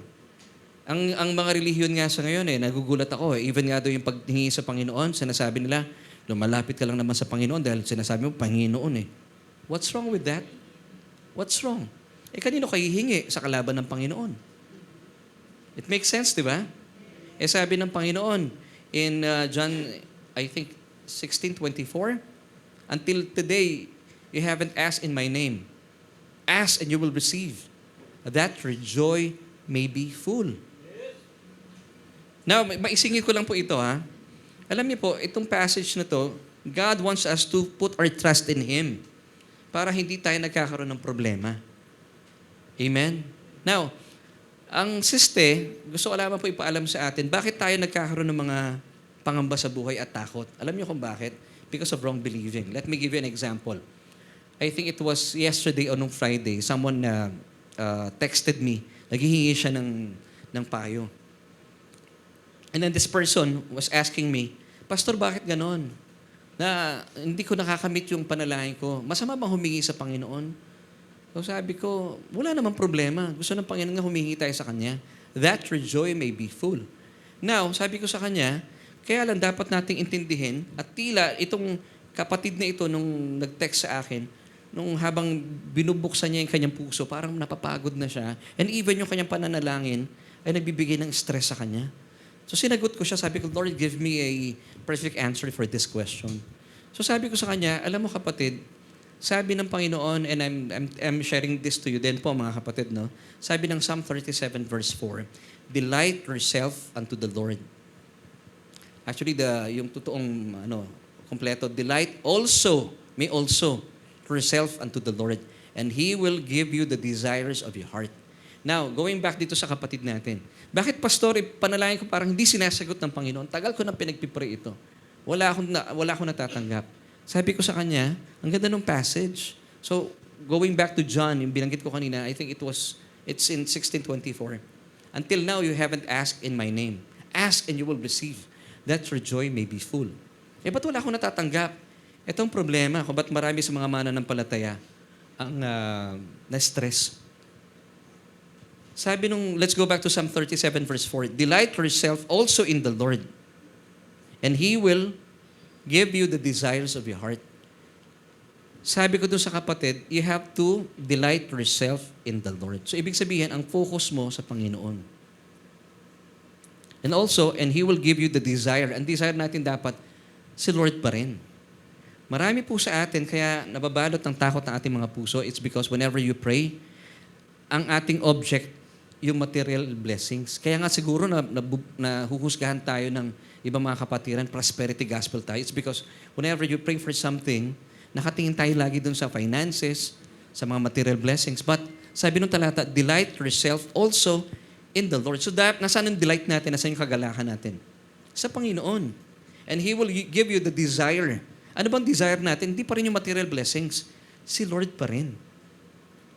A: Ang mga relihiyon nga sa ngayon nagugulat ako Even nga daw yung paghingi sa Panginoon, sinasabi nila, lumalapit ka lang naman sa Panginoon dahil sinasabi mo, Panginoon What's wrong with that? What's wrong? Kanino kayo hihingi sa kalaban ng Panginoon? It makes sense, di ba? Sabi ng Panginoon in John, I think, 16:24, until today, you haven't asked in my name. Ask and you will receive, that your joy may be full. Now, maisingit ko lang po ito Alam niyo po, itong passage na to, God wants us to put our trust in Him para hindi tayo nagkakaroon ng problema. Amen? Now, ang gusto ko lamang po ipaalam sa atin, bakit tayo nagkakaroon ng mga pangamba sa buhay at takot? Alam niyo kung bakit? Because of wrong believing. Let me give you an example. I think it was yesterday or nung Friday, someone texted me, naghihingi siya ng payo. And then this person was asking me, Pastor, bakit ganon? Na hindi ko nakakamit yung panalangin ko. Masama bang humingi sa Panginoon? So sabi ko, wala namang problema. Gusto ng Panginoon na humingi tayo sa Kanya. That your joy may be full. Now, sabi ko sa Kanya, kaya lang dapat nating intindihin at tila itong kapatid na ito nung nag-text sa akin, nung habang binubuksan niya yung kanyang puso, parang napapagod na siya. And even yung kanyang pananalangin ay nagbibigay ng stress sa kanya. So sinagot ko siya, sabi ko, Lord, give me a perfect answer for this question. So sabi ko sa kanya, alam mo kapatid, sabi ng Panginoon, and I'm sharing this to you din po mga kapatid, no? Sabi ng Psalm 37 verse 4, delight yourself unto the Lord. Actually, yung totoong kompleto, delight may also yourself unto the Lord, and He will give you the desires of your heart. Now, going back dito sa kapatid natin, bakit pastor, panalangin ko parang hindi sinasagot ng Panginoon? Tagal ko nang pinagpipray ito. Wala akong natatanggap. Sabi ko sa kanya, ang ganda ng passage. So, going back to John, yung binanggit ko kanina, I think it's in 16:24. Until now, you haven't asked in my name. Ask and you will receive, that your joy may be full. Ba't wala akong natatanggap? Itong problema, kung ba't marami sa mga mananampalataya ang na-stress. Sabi let's go back to Psalm 37 verse 4, delight yourself also in the Lord, and He will give you the desires of your heart. Sabi ko doon sa kapatid, you have to delight yourself in the Lord. So, ibig sabihin, ang focus mo sa Panginoon. And also, and He will give you the desire. Ang desire natin dapat, si Lord pa rin. Marami po sa atin, kaya nababalot ng takot ng ating mga puso. It's because whenever you pray, ang ating object, yung material blessings. Kaya nga siguro na huhusgahan tayo ng ibang mga kapatiran, prosperity gospel tayo. It's because whenever you pray for something, nakatingin tayo lagi dun sa finances, sa mga material blessings. But sabi nung talata, delight yourself also in the Lord. So nasaan ang delight natin? Nasaan yung kagalakan natin? Sa Panginoon. And He will give you the desire. Ano bang desire natin? Hindi pa rin yung material blessings. Si Lord pa rin.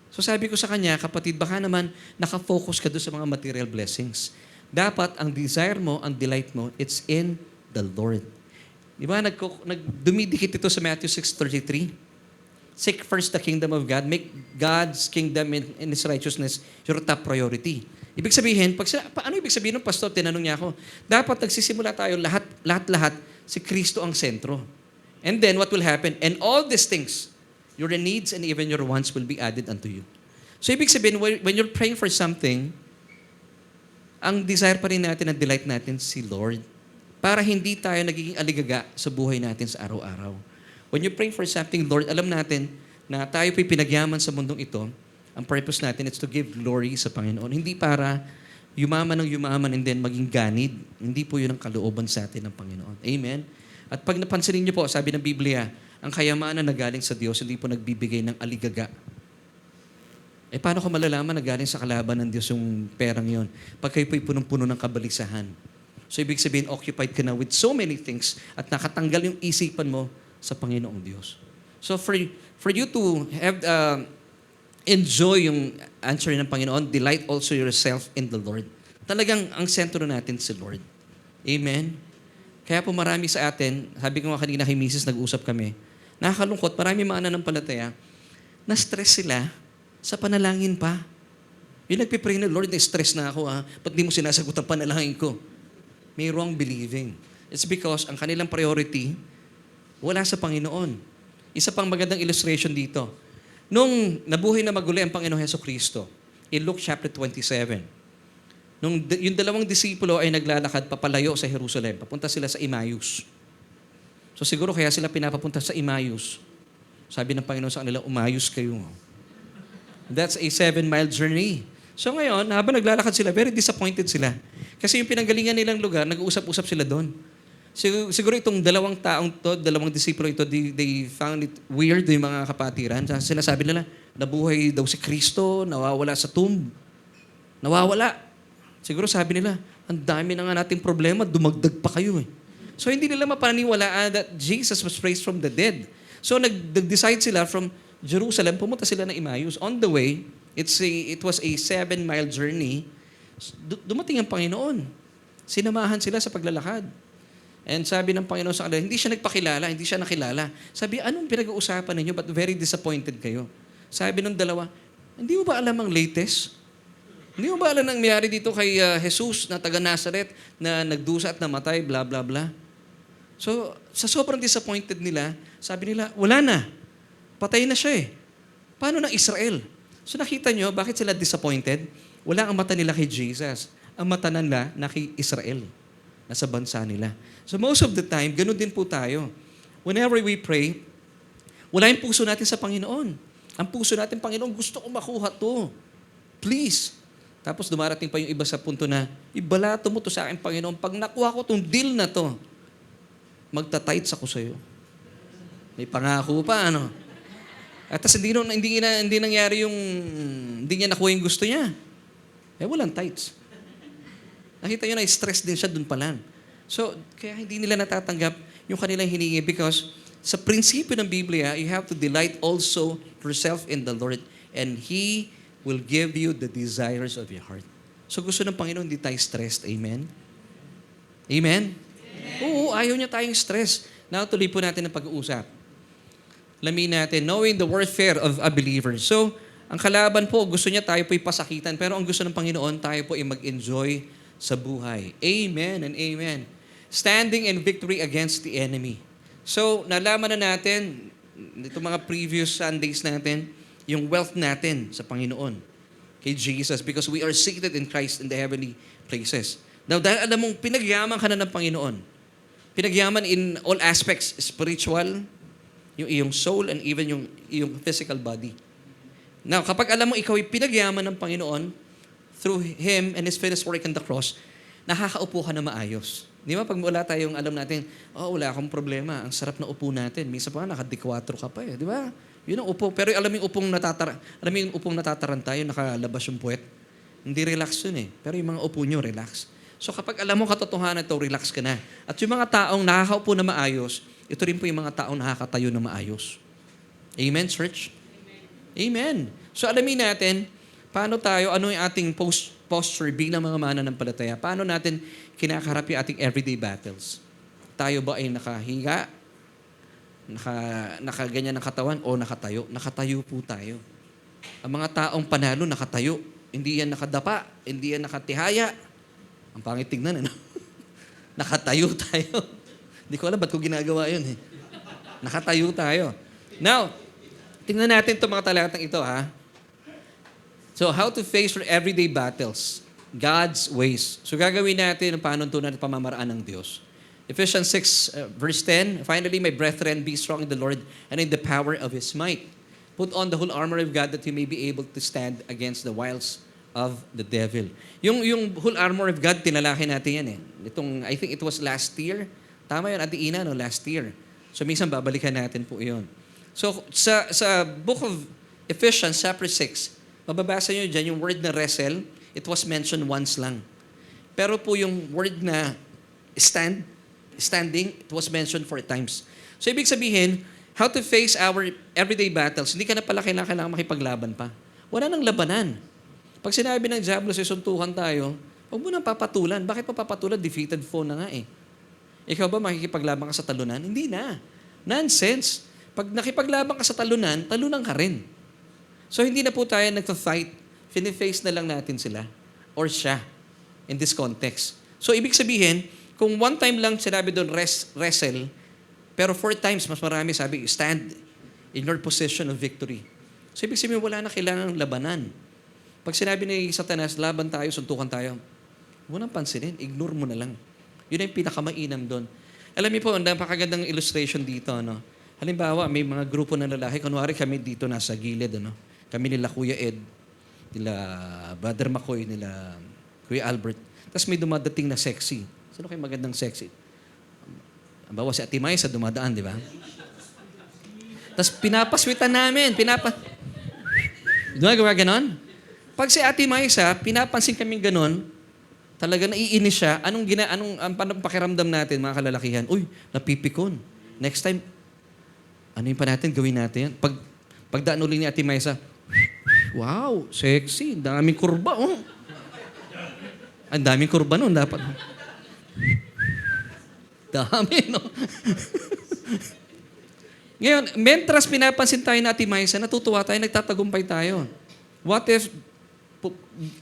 A: So sabi ko sa kanya, kapatid, baka naman nakafocus ka doon sa mga material blessings. Dapat ang desire mo, ang delight mo, it's in the Lord. Di ba? Dumidikit ito sa Matthew 6:33. Seek first the kingdom of God. Make God's kingdom and His righteousness your top priority. Ibig sabihin, ano ibig sabihin ng pastor? Tinanong niya ako. Dapat nagsisimula tayo lahat, si Kristo ang sentro. And then what will happen? And all these things, your needs and even your wants will be added unto you. So ibig sabihin, when you're praying for something, ang desire pa rin natin, ang delight natin, si Lord. Para hindi tayo nagiging aligaga sa buhay natin sa araw-araw. When you pray for something, Lord, alam natin na tayo po'y pinagyaman sa mundong ito. Ang purpose natin is to give glory sa Panginoon. Hindi para yumaman ng yumaman and then maging ganid. Hindi po yun ang kalooban sa atin ng Panginoon. Amen? At pag napansinin niyo po, sabi ng Biblia, ang kayamanan na galing sa Diyos, hindi po nagbibigay ng aligaga. Eh paano ko malalaman na galing sa kalaban ng Diyos yung perang yon? Pag kayo po'y punong-puno ng kabalisahan. So ibig sabihin, occupied ka na with so many things at nakatanggal yung isipan mo sa Panginoong Diyos. So for you to have enjoy yung answer ng Panginoon, delight also yourself in the Lord. Talagang ang sentro natin si Lord. Amen? Kaya po marami sa atin, sabi ko nga kanina kay Mrs. nag-usap kami, nakakalungkot, marami mga nananampalataya, na-stress sila sa panalangin pa. Yung nagpipray na, Lord, na-stress na ako ba't di mo sinasagot ang panalangin ko? May wrong believing. It's because ang kanilang priority, wala sa Panginoon. Isa pang magandang illustration dito. Nung nabuhay na maguli ang Panginoong Hesukristo, in Luke chapter 27, yung dalawang disipulo ay naglalakad papalayo sa Jerusalem. Papunta sila sa Emmaus. So siguro kaya sila pinapapunta sa Emmaus. Sabi ng Panginoon sa kanila, umayos kayo. That's a 7-mile journey. So ngayon, habang naglalakad sila, very disappointed sila. Kasi yung pinanggalingan nilang lugar, nag-uusap-usap sila doon. Siguro itong dalawang taong to, dalawang disipulo ito, they found it weird, yung mga kapatiran. Sila sabi nila, nabuhay daw si Kristo, nawawala sa tomb. Nawawala. Siguro sabi nila, ang dami na nga nating problema, dumagdag pa kayo eh. So hindi nila mapaniwalaan that Jesus was raised from the dead. So nag-decide sila from Jerusalem, pumunta sila ng Emmaus. On the way, it was a 7-mile journey. Dumating ang Panginoon. Sinamahan sila sa paglalakad. And sabi ng Panginoon sa kanila, hindi siya nagpakilala, hindi siya nakilala. Sabi, anong pinag-uusapan ninyo? But very disappointed kayo. Sabi ng dalawa, hindi mo ba alam ang latest? Hindi mo ba alam ang mayari dito kay Jesus na taga Nazareth na nagdusa at namatay, bla bla bla? So, sa sobrang disappointed nila, sabi nila, wala na. Patay na siya eh. Paano ng Israel? So nakita nyo, bakit sila disappointed? Wala ang mata nila kay Jesus. Ang mata nila na kay Israel. Nasa bansa nila. So most of the time, ganun din po tayo. Whenever we pray, wala yung puso natin sa Panginoon. Ang puso natin, Panginoon, gusto ko makuha to. Please. Tapos dumarating pa yung iba sa punto na, ibalato mo to sa akin, Panginoon. Pag nakuha ko tong deal na to, magta-tights ako sa'yo. May pangako pa, ano? At tas hindi nangyari yung, hindi niya nakuha yung gusto niya. Eh, walang tights. Nakita nyo na, stress din siya dun pa lang. So, kaya hindi nila natatanggap yung kanilang hiningi because sa prinsipyo ng Biblia, you have to delight also yourself in the Lord and He will give you the desires of your heart. So, gusto ng Panginoon, hindi tayo stressed. Amen? Amen? Oo, ayaw niya tayong stress. Now, tuloy po natin ang pag-uusap. Lamin natin, knowing the warfare of a believer. So, ang kalaban po, gusto niya tayo po'y pasakitan, pero ang gusto ng Panginoon, tayo po ay mag-enjoy sa buhay. Amen and amen. Standing in victory against the enemy. So, nalaman na natin, itong mga previous Sundays natin, yung wealth natin sa Panginoon, kay Jesus, because we are seated in Christ in the heavenly places. Now, dahil alam mong pinagyaman ka na ng Panginoon, pinagyaman in all aspects, spiritual, yung iyong soul, and even yung iyong physical body. Now, kapag alam mo ikaw ay pinagyaman ng Panginoon, through Him and His finished work on the cross, nakakaupo ka na maayos. Di ba? Pag wala tayong alam natin, wala akong problema. Ang sarap na upo natin. Minsan pa naka-D4 ka pa eh. Di ba? Yun ang upo. Pero alam mo yung upong natataranta, yung nakalabas yung puwet. Hindi relax yun eh. Pero yung mga upo nyo, relax. So kapag alam mo katotohanan ito, relax ka na. At yung mga taong nakakaupo na maayos, ito rin po yung mga taong nakakatayo na maayos. Amen, church? Amen. So alamin natin, paano tayo, ano yung ating posture bilang mga mananampalataya? Paano natin kinakaharap yung ating everyday battles? Tayo ba ay nakahiga? Nakaganyan ng katawan o nakatayo? Nakatayo po tayo. Ang mga taong panalo, nakatayo. Hindi yan nakadapa. Hindi yan nakatihaya. Ang pangit tignan, ano? Nakatayo tayo. Hindi ko alam ba't ko ginagawa yun eh. Nakatayo tayo. Now, tingnan natin itong mga talatang ito, ha? So, how to face your everyday battles. God's ways. So, gagawin natin ang panuntunan at pamamaraan ng Diyos. Ephesians 6, verse 10, finally, my brethren, be strong in the Lord and in the power of His might. Put on the whole armor of God that you may be able to stand against the wiles of the devil. Yung whole armor of God, tinalaki natin yan eh. I think it was last year. Tama yun, Ate Ina, no? Last year. So, minsan babalikan natin po yun. So, sa book of Ephesians, chapter 6, Mababasa nyo dyan, yung word na wrestle, it was mentioned once lang. Pero po yung word na standing, it was mentioned 4 times. So ibig sabihin, how to face our everyday battles, hindi ka na pala kailangan makipaglaban pa. Wala nang labanan. Pag sinabi ng Diablo, suntukan tayo, huwag mo nang papatulan. Bakit pa papatulan? Defeated foe na nga eh. Ikaw ba makikipaglaban ka sa talunan? Hindi na. Nonsense. Pag nakipaglaban ka sa talunan, talunan ka rin. So hindi na po tayo nagpa-fight. Fini-face na lang natin sila. Or siya. In this context. So ibig sabihin, kung one time lang sinabi doon wrestle, pero 4 times, mas marami sabi, stand in your position of victory. So ibig sabihin, wala na kailangang labanan. Pag sinabi ni Satanas, laban tayo, suntukan tayo, huwag nang pansinin, ignore mo na lang. Yun ang pinakamainam doon. Alam niyo po, ang napakagandang illustration dito. No? Halimbawa, may mga grupo ng lalaki, kunwari kami dito nasa gilid. Ano? Kami nila Kuya Ed, nila Brother McCoy, nila Kuya Albert. Tapos may dumadating na sexy. Sino kayo magandang sexy? Ang bawa si Ate Maisa dumadaan, di ba? Tapos pinapaswitan namin. Gumagawa ganon? Pag si Ate Maisa, pinapansin kaming ganon, talaga naiinis siya. Anong pakiramdam natin, mga kalalakihan? Uy, napipikon. Next time, ano yung pa natin? Gawin natin yan. Pagdaan ulit ni Ate Maisa, wow, sexy. Daming kurba, oh. Ang daming kurba nun, dapat. Dami, no? Ngayon, mentras pinapansin tayo na Ate Maisa, natutuwa tayo, nagtatagumpay tayo. What if,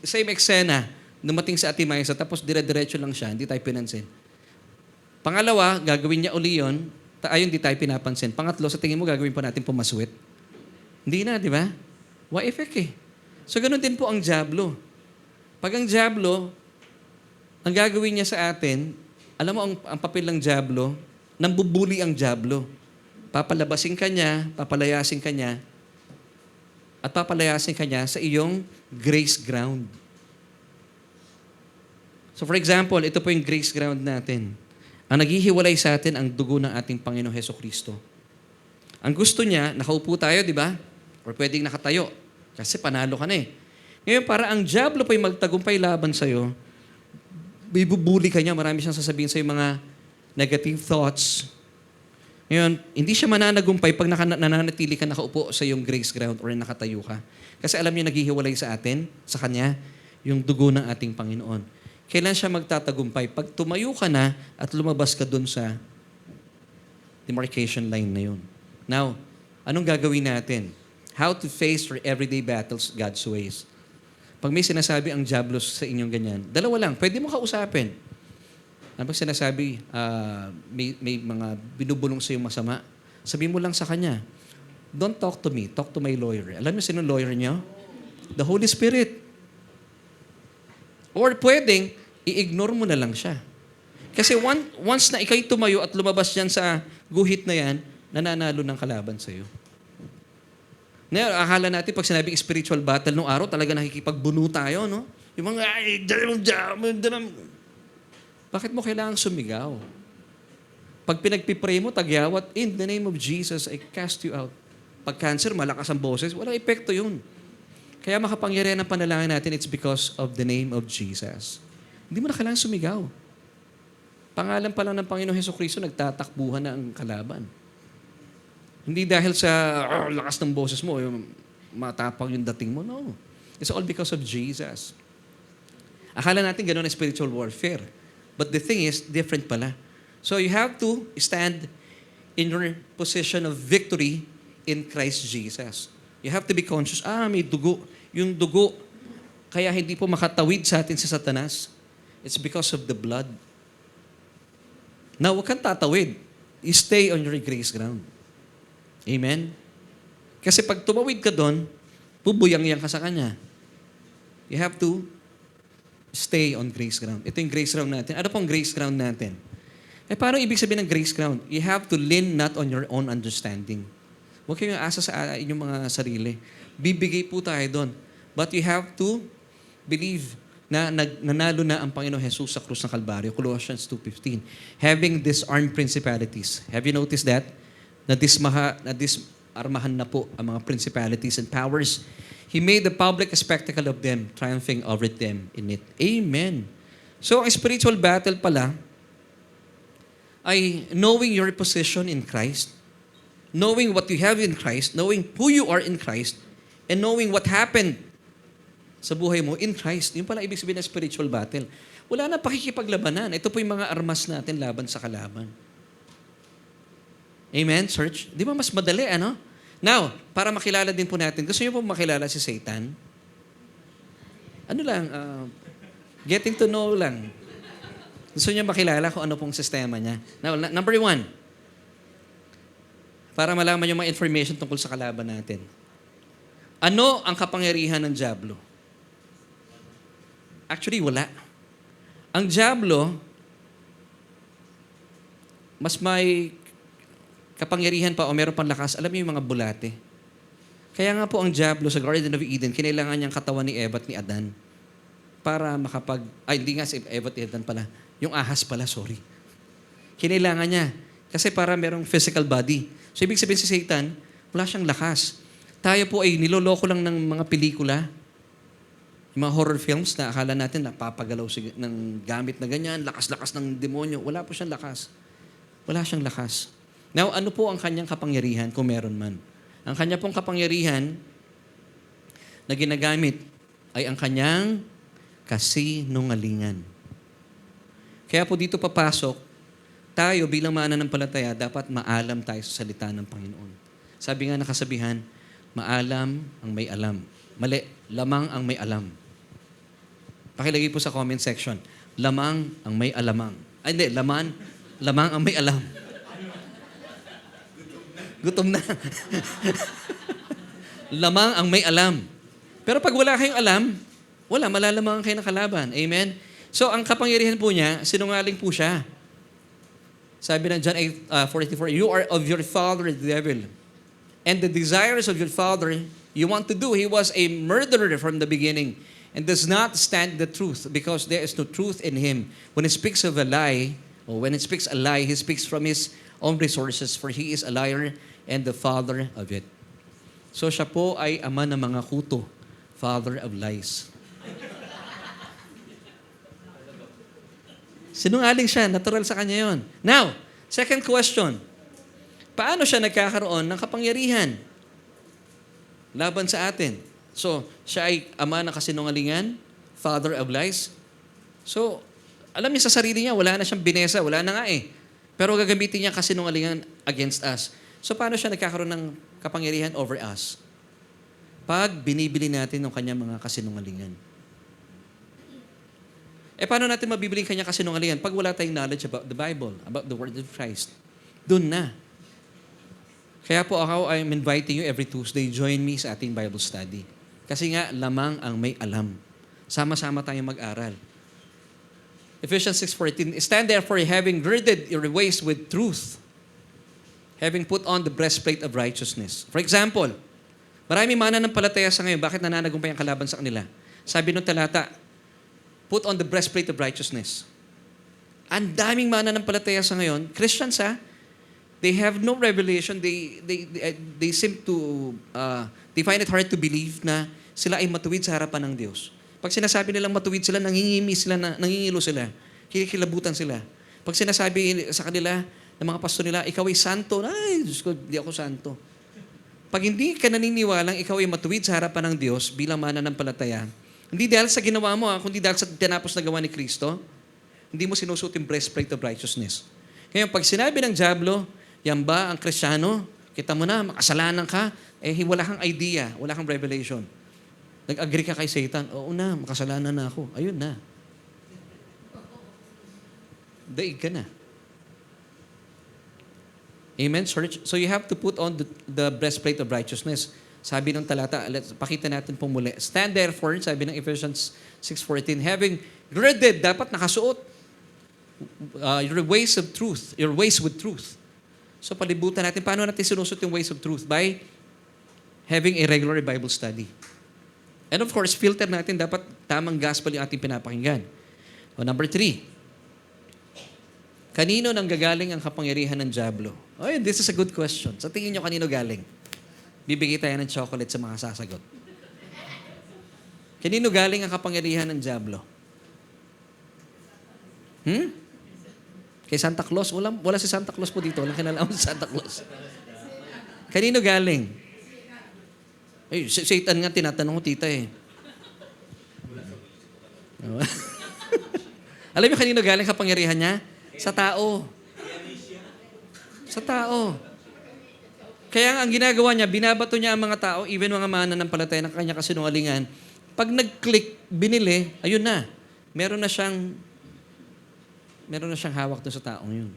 A: same eksena, dumating sa Ate Maisa, tapos dire-diretso lang siya, hindi tayo pinansin. Pangalawa, gagawin niya uli yun, ayun, hindi tayo pinapansin. Pangatlo, sa tingin mo, gagawin pa natin pumaswit. Hindi na, di ba? Why effect eh? So, ganun din po ang Diablo. Pag ang Diablo, ang gagawin niya sa atin, alam mo, ang papel ng Diablo, nambubuli ang Diablo. Papalabasin ka niya, papalayasin ka niya, at papalayasin ka niya sa iyong grace ground. So for example, ito po yung grace ground natin. Ang naghihiwalay sa atin ang dugo ng ating Panginoong Hesukristo. Ang gusto niya, nakaupo tayo, di ba? Or pwedeng nakatayo. Kasi panalo ka na eh. Ngayon, para ang Diablo pa yung magtagumpay laban sa'yo, bibubuli ka niya, marami siyang sasabihin sa'yo mga negative thoughts. Ngayon, hindi siya mananagumpay pag nananatili ka nakaupo sa iyong grace ground or nakatayo ka. Kasi alam niyo, naghihiwalay sa atin, sa Kanya, yung dugo ng ating Panginoon. Kailan siya magtatagumpay? Pag tumayo ka na at lumabas ka dun sa demarcation line na yun. Now, anong gagawin natin? How to face your everyday battles God's ways. Pag may sinasabi ang Diablo sa inyong ganyan, dalawa lang, pwede mo kausapin. Pag sinasabi, may mga binubulong sa iyo masama, sabihin mo lang sa kanya, don't talk to me, talk to my lawyer. Alam niyo sino lawyer niyo? The Holy Spirit. Or pwedeng, i-ignore mo na lang siya. Kasi once na ikay tumayo at lumabas yan sa guhit na yan, nananalo ng kalaban sa iyo. Ngayon, akala natin pag sinabing spiritual battle nung araw, talaga nakikipagbuno tayo, no? Yung mga, bakit mo kailangang sumigaw? Pag pinagpipray mo, tagyawat, in the name of Jesus, I cast you out. Pag cancer, malakas ang boses, walang epekto yun. Kaya makapangyarihan ang panalangin natin, it's because of the name of Jesus. Hindi mo na kailangan sumigaw. Pangalan pa lang ng Panginoong Hesukristo, nagtatakbuhan na ang kalaban. Hindi dahil sa lakas ng boses mo, yung matapang yung dating mo. No. It's all because of Jesus. Akala natin gano'n ang spiritual warfare. But the thing is, different pala. So you have to stand in your position of victory in Christ Jesus. You have to be conscious, may dugo. Yung dugo, kaya hindi po makatawid sa atin si Satanas. It's because of the blood. Now, huwag kang tatawid. You stay on your grace ground. Amen? Kasi pag tumawid ka doon, bubuyang-yang ka sa Kanya. You have to stay on grace ground. Ito yung grace ground natin. Ano pong grace ground natin? Paano ibig sabihin ng grace ground? You have to lean not on your own understanding. Huwag kayong asa sa inyong mga sarili. Bibigay po tayo doon. But you have to believe na nanalo na ang Panginoon Jesus sa krus ng Kalbaryo. Colossians 2:15. Having disarmed principalities. Have you noticed that? Na armahan na po ang mga principalities and powers. He made the public a spectacle of them, triumphing over them in it. Amen. So, ang spiritual battle pala ay knowing your position in Christ, knowing what you have in Christ, knowing who you are in Christ, and knowing what happened sa buhay mo in Christ. Yun pala ibig sabihin ng spiritual battle. Wala na pakikipaglabanan. Ito po yung mga armas natin laban sa kalaban. Amen, church? Di ba mas madali, ano? Now, para makilala din po natin, gusto niyo po makilala si Satan? Ano lang, getting to know lang. Gusto niyo makilala kung ano pong sistema niya. Now, number 1, para malaman yung mga information tungkol sa kalaban natin. Ano ang kapangyarihan ng dyablo? Actually, wala. Ang dyablo, mas may kapangyarihan pa o meron pang lakas, alam niyo yung mga bulate. Kaya nga po ang dyablo sa Garden of Eden, kinailangan niyang katawan ni Eva at ni Adan para hindi nga si Eva at Adan pala. Yung ahas pala, sorry. Kinailangan niya. Kasi para merong physical body. So, ibig sabihin si Satan, wala siyang lakas. Tayo po ay niloloko lang ng mga pelikula, yung mga horror films na akala natin napapagalaw ng gamit na ganyan, lakas-lakas ng demonyo. Wala po siyang lakas. Wala siyang lakas. Now, ano po ang kanyang kapangyarihan kung meron man? Ang kanya pong kapangyarihan na ginagamit ay ang kanyang kasinungalingan. Kaya po dito papasok, tayo bilang mananampalataya, dapat maalam tayo sa salita ng Panginoon. Sabi nga nakasabihan, maalam ang may alam. Mali, lamang ang may alam. Pakilagay po sa comment section, lamang ang may alamang. Ay, hindi, lamang ang may alam. Gutom na. Lamang ang may alam. Pero pag wala kayong alam, malalamangan kayo ng kalaban. Amen? So, ang kapangyarihan po niya, sinungaling po siya. Sabi ng John 8:44, you are of your father, the devil. And the desires of your father, you want to do. He was a murderer from the beginning and does not stand the truth because there is no truth in him. When he speaks of a lie, or when he speaks a lie, he speaks from his own resources, for he is a liar and the father of it. So siya po ay ama ng mga kuto, father of lies. Sinungaling siya, natural sa kanya yon. Now, second question. Paano siya nagkakaroon ng kapangyarihan laban sa atin? So, siya ay ama ng kasinungalingan, father of lies. So, alam niya sa sarili niya, wala na siyang binesa, wala na nga eh. Pero gagamitin niya kasinungalingan against us. So, paano siya nagkakaroon ng kapangyarihan over us? Pag binibili natin ng kanyang mga kasinungalingan. Paano natin mabibili ang kanyang kasinungalingan? Pag wala tayong knowledge about the Bible, about the Word of Christ. Doon na. Kaya po ako, I'm inviting you every Tuesday, join me sa ating Bible study. Kasi nga, lamang ang may alam. Sama-sama tayong mag-aral. Ephesians 6:14, stand therefore having girded your waist with truth, having put on the breastplate of righteousness. For example, maraming mananampalataya sa ngayon, bakit nananagumpay ang kalaban sa kanila? Sabi nung talata, put on the breastplate of righteousness. Ang daming mananampalataya sa ngayon, Christians they have no revelation, they seem to, they find it hard to believe na sila ay matuwid sa harapan ng Diyos. Pag sinasabi nilang matuwid sila, nangingilo sila, kikilabutan sila. Pag sinasabi sa kanila, ng mga pastor nila, ikaw ay santo, ay, Diyos ko, di ako santo. Pag hindi ka naniniwalang ikaw ay matuwid sa harapan ng Diyos bilang mananampalataya, hindi dahil sa ginawa mo, kundi dahil sa tinapos na gawa ni Kristo, hindi mo sinusuot yung breastplate of righteousness. Kaya pag sinabi ng dyablo, yan ba ang Kristiyano? Kita mo na, makasalanan ka, wala kang idea, wala kang revelation. Nag-agree ka kay Satan, oo na, makasalanan na ako. Ayun na. Daig ka na. Amen, church? So you have to put on the breastplate of righteousness. Sabi ng talata, pakita natin pong muli. Stand therefore, sabi ng Ephesians 6:14, having girded, dapat nakasuot, your ways with truth. So palibutan natin, paano natin sinusuot yung ways of truth? By having a regular Bible study. And of course, filter natin, dapat tamang gospel yung ating pinapakinggan. O number 3, kanino nang gagaling ang kapangyarihan ng dyablo? Oh, this is a good question. Sa tingin nyo, kanino galing? Bibigay tayo ng chocolate sa mga sasagot. Kanino galing ang kapangyarihan ng Diablo? Kay Santa Claus? Wala si Santa Claus po dito. Walang kinalaman si Santa Claus. Kanino galing? Ay, Satan nga tinatanong ko, tita eh. Alam niyo kanino galing kapangyarihan niya? Sa tao. Sa tao. Kaya ang ginagawa niya, binabato niya ang mga tao, even mga mananampalataya ng kanya kasinungalingan. Pag nag-click, binili, ayun na. Meron na siyang hawak doon sa taong yun.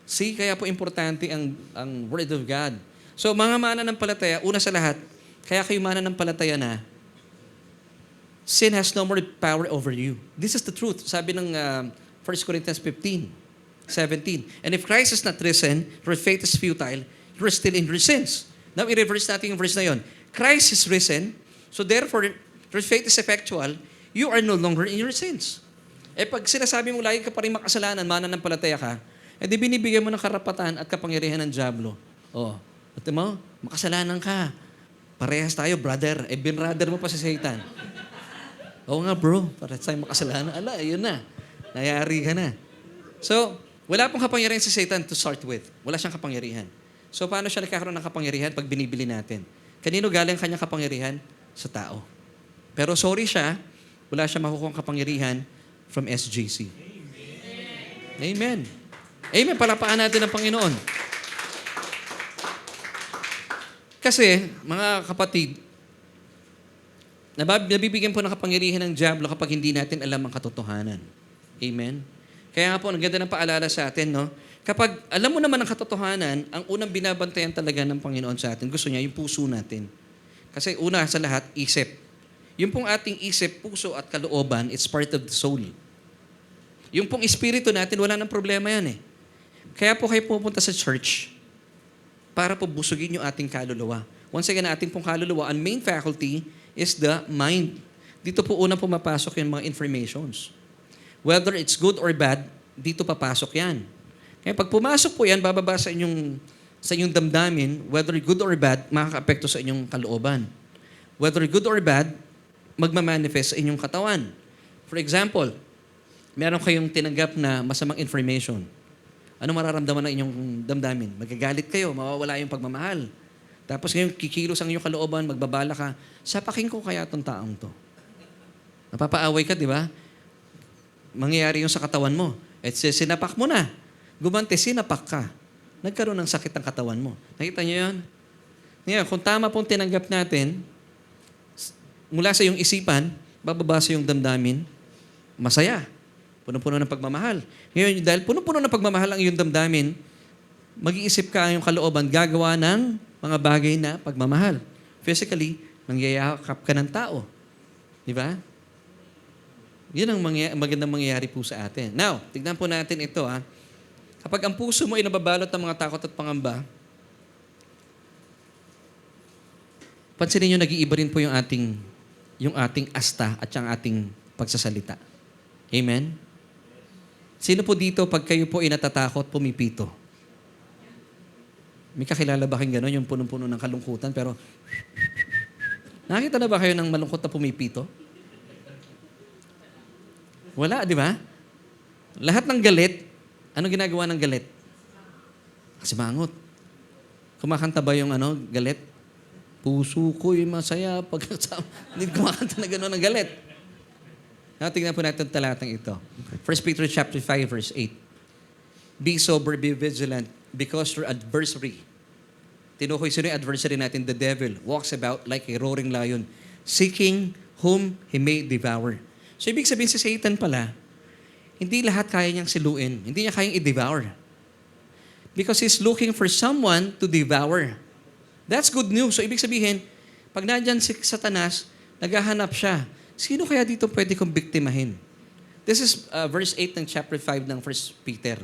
A: See, kaya po importante ang Word of God. So, mga mananampalataya, una sa lahat, kaya kayo mananampalataya na, sin has no more power over you. This is the truth. Sabi ng 1 Corinthians 15:17. And if Christ is not risen, your faith is futile, you're still in your sins. Now, i-reverse natin yung verse na yon. Christ is risen, so therefore, your faith is effectual, you are no longer in your sins. Eh pag sinasabi mo lagi ka pa rin makasalanan, mananampalataya ka, eh di binibigyan mo ng karapatan at kapangyarihan ng Diablo. Oh, at mo, makasalanan ka. Parehas tayo, brother. Eh, binrother mo pa si Satan. Oo nga, bro. Parehas tayo makasalanan. Ala, yun na. Nayari ka na. So, wala pong kapangyarihan si Satan to start with. Wala siyang kapangyarihan. So, paano siya nagkakaroon ng kapangyarihan pag binibili natin? Kanino galing kanyang kapangyarihan? Sa tao. Pero sorry siya, wala siya makukuha kapangyarihan from SJC. Amen. Amen. Palapaan natin ang Panginoon. Kasi, mga kapatid, nabibigyan po ng kapangyarihan ng Diablo kapag hindi natin alam ang katotohanan. Amen? Kaya nga po, ang ganda ng paalala sa atin, no? Kapag alam mo naman ang katotohanan, ang unang binabantayan talaga ng Panginoon sa atin, gusto niya yung puso natin. Kasi una sa lahat, isip. Yung pong ating isip, puso at kalooban, it's part of the soul. Yung pong espiritu natin, wala nang problema yan eh. Kaya po kayo pupunta sa church para po busugin yung ating kaluluwa. Once again, ating pong kaluluwa, ang main faculty is the mind. Dito po unang pumapasok yung mga informations. Whether it's good or bad, dito papasok yan. Kaya pag pumasok po yan, bababa sa inyong damdamin, whether good or bad, makaka-apekto sa inyong kalooban. Whether good or bad, magmamanifest sa inyong katawan. For example, meron kayong tinanggap na masamang information. Ano mararamdaman ng inyong damdamin? Magagalit kayo, mawawala yung pagmamahal. Tapos ngayon, kikilos ang iyong kalooban, magbabala ka, sapakin ko kaya itong taong to. Napapaaway ka, di ba? Mangyayari yung sa katawan mo. At sinapak mo na. Gumante, sinapak ka. Nagkaroon ng sakit ang katawan mo. Nakita niyo yun? Ngayon, kung tama pong tinanggap natin, mula sa iyong isipan, bababa sa iyong damdamin, masaya. Puno-puno ng pagmamahal. Ngayon, dahil puno-puno ng pagmamahal ang iyong damdamin, mag-iisip ka ang iyong kalooban, gagawa ng mga bagay na pagmamahal. Physically, mangyayakap ka ng tao. Di ba? Yun ang magandang mangyayari po sa atin. Now, tignan po natin ito. Kapag ang puso mo ay nababalot ng mga takot at pangamba, pansinin nyo, nag-iiba rin po yung ating asta at yung ating pagsasalita. Amen? Sino po dito, pag kayo po ay natatakot, pumipito? May kakilala ba kayong gano'n, yung punong-puno ng kalungkutan, pero nakita na ba kayo ng malungkot na pumipito? Wala, di ba? Lahat ng galit, ano ginagawa ng galit? Simangot. Kumakanta ba yung galit? Puso ko'y masaya pag hindi kumakanta na gano'n ng galit. Now, tingnan po natin talatang ito. 1 Peter chapter 5, verse 8. Be sober, be vigilant, because your adversary, tinukoy sino yung adversary natin, the devil, walks about like a roaring lion, seeking whom he may devour. So, ibig sabihin si Satan pala, hindi lahat kaya niyang siluin. Hindi niya kayang i-devour. Because he's looking for someone to devour. That's good news. So, ibig sabihin, pag nandyan si Satanas, naghahanap siya. Sino kaya dito pwede kong biktimahin? This is verse 8 ng chapter 5 ng 1 Peter.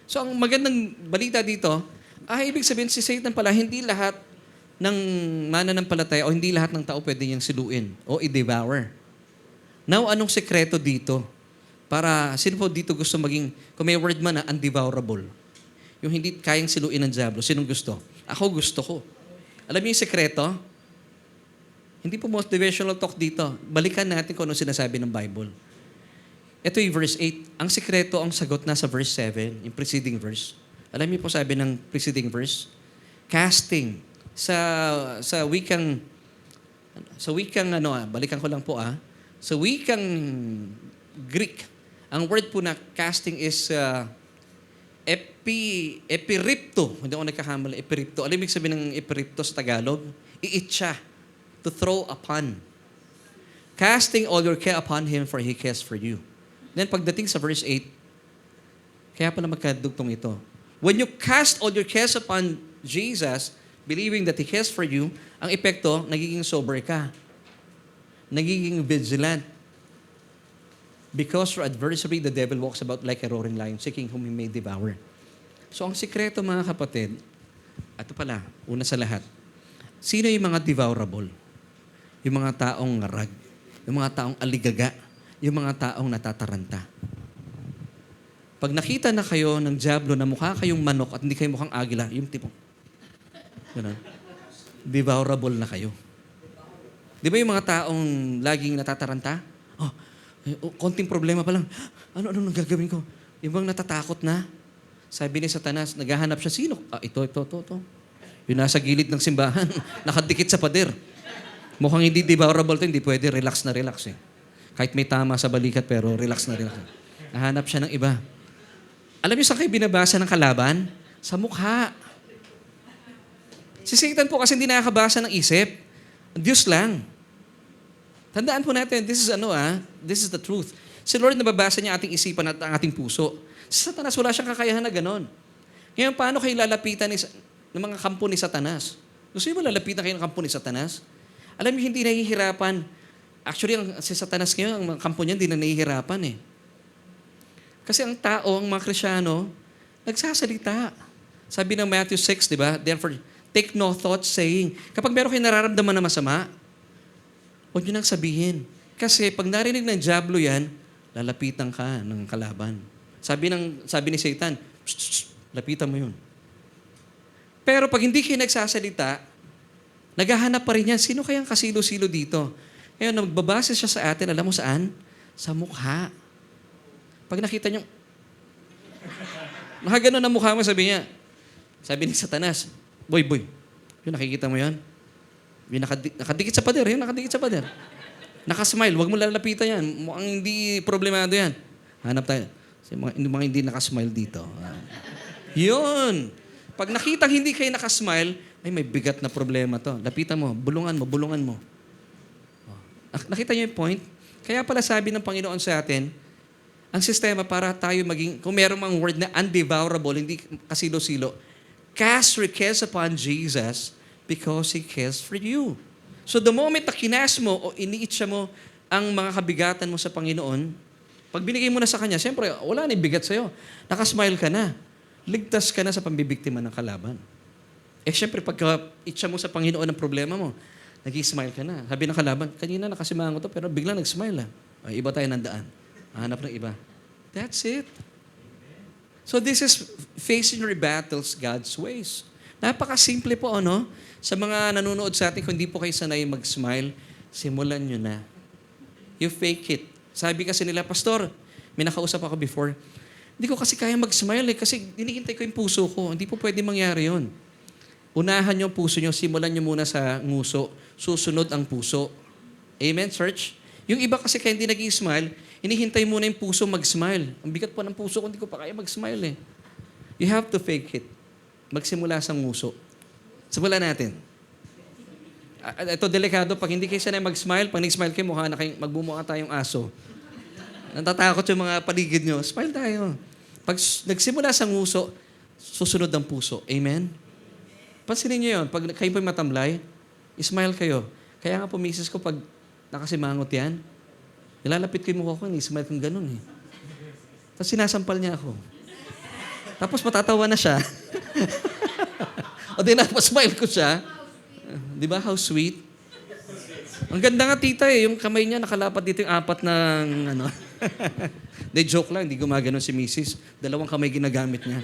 A: So, ang magandang balita dito, ibig sabihin si Satan pala, hindi lahat ng mananampalataya o hindi lahat ng tao pwede niyang siluin o i-devour. Now, anong sekreto dito? Para, sino po dito gusto maging, kung may word man na undevourable, yung hindi kayang siluin ng Diablo, sinong gusto? Ako gusto ko. Alam niyo yung sekreto? Hindi po motivational talk dito. Balikan natin kung ano sinasabi ng Bible. Ito yung verse 8. Ang sekreto, ang sagot na sa verse 7, yung preceding verse. Alam niyo po sabi ng preceding verse? Casting. Sa wikang balikan ko lang po Sa wikang Greek, ang word po na casting is epiripto. Hindi ako nagkakamali, epiripto. Alam mo ibig sabihin ng epiripto sa Tagalog? Iitsa. To throw upon. Casting all your care upon Him for He cares for you. Then pagdating sa verse 8, kaya pala magkadugtong ito. When you cast all your cares upon Jesus, believing that He cares for you, ang epekto, nagiging sober ka. Nagiging vigilant. Because for adversary, the devil walks about like a roaring lion, seeking whom he may devour. So ang sikreto mga kapatid, ito pala, una sa lahat, sino yung mga devourable? Yung mga taong ngarag, yung mga taong aligaga, yung mga taong natataranta. Pag nakita na kayo ng diablo na mukha kayong manok at hindi kayo mukhang agila, yung tipong, gano'n, devourable na kayo. Di ba yung mga taong laging natataranta? Konting problema pa lang. Ano nang gagawin ko? Yung bang natatakot na? Sabi ni Satanas, naghahanap siya, sino? Ito. Yung nasa gilid ng simbahan, nakadikit sa pader. Mukhang hindi devourable to, hindi pwede, relax na relax eh. Kahit may tama sa balikat, pero relax na relax. Nahanap siya ng iba. Alam niyo saan kayo binabasa ng kalaban? Sa mukha. Si Satan po kasi hindi nakakabasa ng isip. Diyos lang. Tandaan po natin, this is the truth. Si Lord nababasa niya ating isipan at ang ating puso. Si Satanas, wala siyang kakayahan na ganon. Ngayon, paano kayo lalapitan ng mga kampo ni Satanas? Gusto niyo ba lalapitan kayo ng kampo ni Satanas? Alam niyo, hindi nahihirapan. Actually, si Satanas ngayon, ang mga kampo niya, hindi na nahihirapan eh. Kasi ang tao, ang mga Krisyano, nagsasalita. Sabi ng Matthew 6, di ba? Therefore, take no thought saying, kapag meron kayo nararamdaman na masama, huwag niyo nang sabihin. Kasi pag narinig ng diablo yan, lalapitan ka ng kalaban. Sabi ni Satan, lapitan mo yun. Pero pag hindi kayo nagsasalita, naghahanap pa rin yan, sino kayang kasilo-silo dito? Ngayon, magbabase siya sa atin, alam mo saan? Sa mukha. Pag nakita niyo, nakaganon ang mukha mo, sabi ni Satanas, boy, yun, nakikita mo yan? Yung nakadikit sa pader, Nakasmile, huwag mo lalapitan yan. Mukhang hindi problemado yan. Hanap tayo. Mga hindi nakasmile dito. Yun. Pag nakita hindi kayo nakasmile, ay may bigat na problema to. Lapitan mo, bulungan mo. Nakita niyo yung point? Kaya pala sabi ng Panginoon sa atin, ang sistema para tayo maging, kung meron mang word na undevourable, hindi kasilo-silo, cast your cares upon Jesus because He cares for you. So the moment na kinas mo o iniitsa mo ang mga kabigatan mo sa Panginoon, pag binigay mo na sa Kanya, siyempre, wala na bigat sa'yo. Nakasmile ka na. Ligtas ka na sa pambibiktima ng kalaban. Siyempre, pagka itsa mo sa Panginoon ang problema mo, nag-i-smile ka na. Sabi ng kalaban, kanina nakasimango to, pero biglang nag-smile . Ay, iba tayo ng daan. Hanap ng iba. That's it. So this is facing your battles God's ways. Napakasimple po, ano? Sa mga nanonood sa atin, kung hindi po kayo sanay mag-smile, simulan nyo na. You fake it. Sabi kasi nila, Pastor, may nakausap ako before, hindi ko kasi kaya mag-smile kasi hinihintay ko yung puso ko. Hindi po pwede mangyari yun. Unahan yung puso nyo, simulan nyo muna sa nguso, susunod ang puso. Amen, church? Yung iba kasi kaya hindi nag-i-smile, hinihintay muna yung puso mag-smile. Ang bigat po ng puso ko, hindi ko pa kaya mag-smile . You have to fake it. Magsimula sa nguso. Simulan natin. Ito delikado, pag hindi kayo sanay mag-smile, pag nag-smile kayo, magbumukha tayong aso. Natatakot yung mga paligid nyo, smile tayo. Pag nagsimula sa nguso, susunod ang puso. Amen? Pansinin nyo yun, pag kayo po'y matamlay, smile kayo. Kaya nga po, misis ko, pag nakasimangot yan, nilalapit ko yung mukha ko, smile kong ganun . Tapos sinasampal niya ako. Tapos matatawa na siya. O di napasmile ko siya. Di ba? How sweet. Ang ganda nga tita yung kamay niya nakalapat dito yung apat ng De joke lang, hindi gumagano si Mrs. 2 kamay ginagamit niya.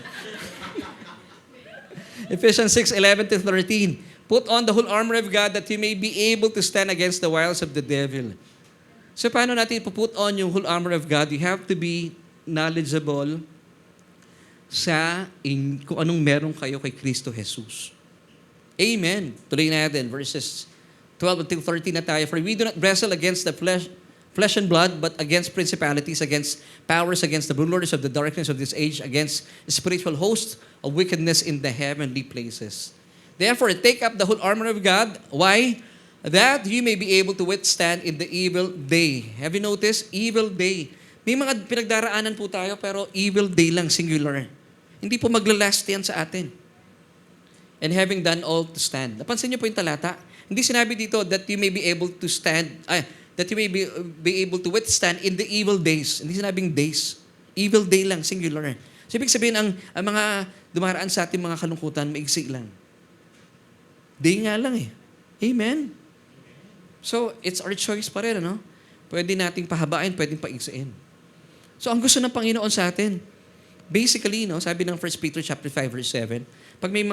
A: Ephesians 6:11-13. Put on the whole armor of God that you may be able to stand against the wiles of the devil. So paano natin ipuput on yung whole armor of God? You have to be knowledgeable kung anong meron kayo kay Kristo Jesus. Amen. Tuloy natin, verses 12 until 13 na tayo. For we do not wrestle against the flesh and blood, but against principalities, against powers, against the rulers of the darkness of this age, against spiritual hosts of wickedness in the heavenly places. Therefore, take up the whole armor of God. Why? That you may be able to withstand in the evil day. Have you noticed? Evil day. May mga pinagdaraanan po tayo, pero evil day lang, singular. Hindi po maglalast yan sa atin. And having done all to stand. Napansin niyo po yung talata? Hindi sinabi dito that you may be able to stand, that you may be able to withstand in the evil days. Hindi sinabing days. Evil day lang, singular. So, ibig sabihin, ang mga dumaraan sa ating mga kalungkutan, maigsi lang. Day nga lang eh. Amen? So, it's our choice pa rin, ano? Pwede nating pahabain, pwedeng paigsiin. So, ang gusto ng Panginoon sa atin, basically, no, sabi ng 1 Peter chapter 5, verse 7, pag may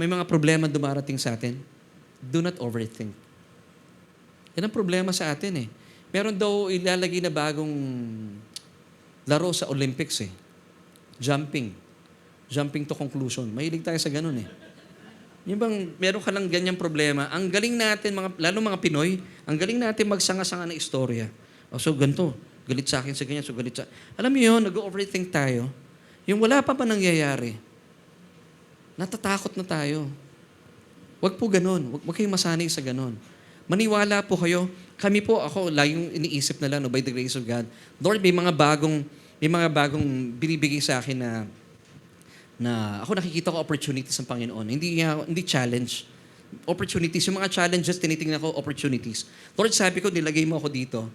A: mga problema dumarating sa atin, do not overthink. Yan ang problema sa atin eh. Meron daw ilalagay na bagong laro sa Olympics eh. Jumping. Jumping to conclusion. Mahilig tayo sa ganun eh. Yung bang meron ka lang ganyang problema, ang galing natin, lalo mga Pinoy, ang galing natin magsanga-sanga ng istorya. O so ganito, galit sa akin sa ganyan, so galit sa... Alam niyo yun, nag-overthink tayo. Yung wala pa nangyayari, natatakot na tayo. Huwag po ganun. Huwag kayong masanay sa ganun. Maniwala po kayo. Kami po, ako, laging iniisip na lang, no, by the grace of God, Lord, may mga bagong binibigay sa akin na ako nakikita ko opportunities ng Panginoon. Hindi challenge. Opportunities. Yung mga challenges, tinitingnan ko opportunities. Lord, sabi ko, nilagay mo ako dito.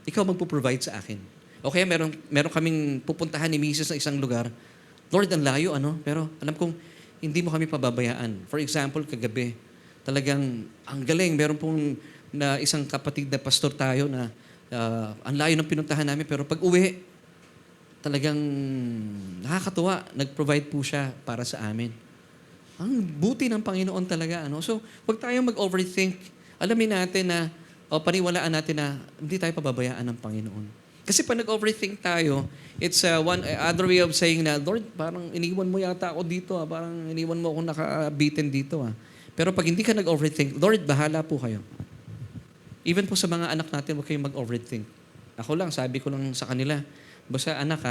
A: Ikaw magpo-provide sa akin. Okay, meron kaming pupuntahan ni Mrs. sa isang lugar. Lord, ang layo, ano? Pero alam kong hindi mo kami pababayaan. For example, kagabi, talagang ang galing. Meron pong isang kapatid na pastor tayo na ang layo ng pinuntahan namin. Pero pag uwi, talagang nakakatuwa. Nag-provide po siya para sa amin. Ang buti ng Panginoon talaga. Ano? So, huwag tayong mag-overthink. Alamin natin na, paniwalaan natin na hindi tayo pababayaan ng Panginoon. Kasi pag nag-overthink tayo, it's one other way of saying na, Lord, parang iniwan mo yata ako dito. Parang iniwan mo ako nakabitin dito. Pero pag hindi ka nag-overthink, Lord, bahala po kayo. Even po sa mga anak natin, huwag kayong mag-overthink. Ako lang, sabi ko lang sa kanila, basta anak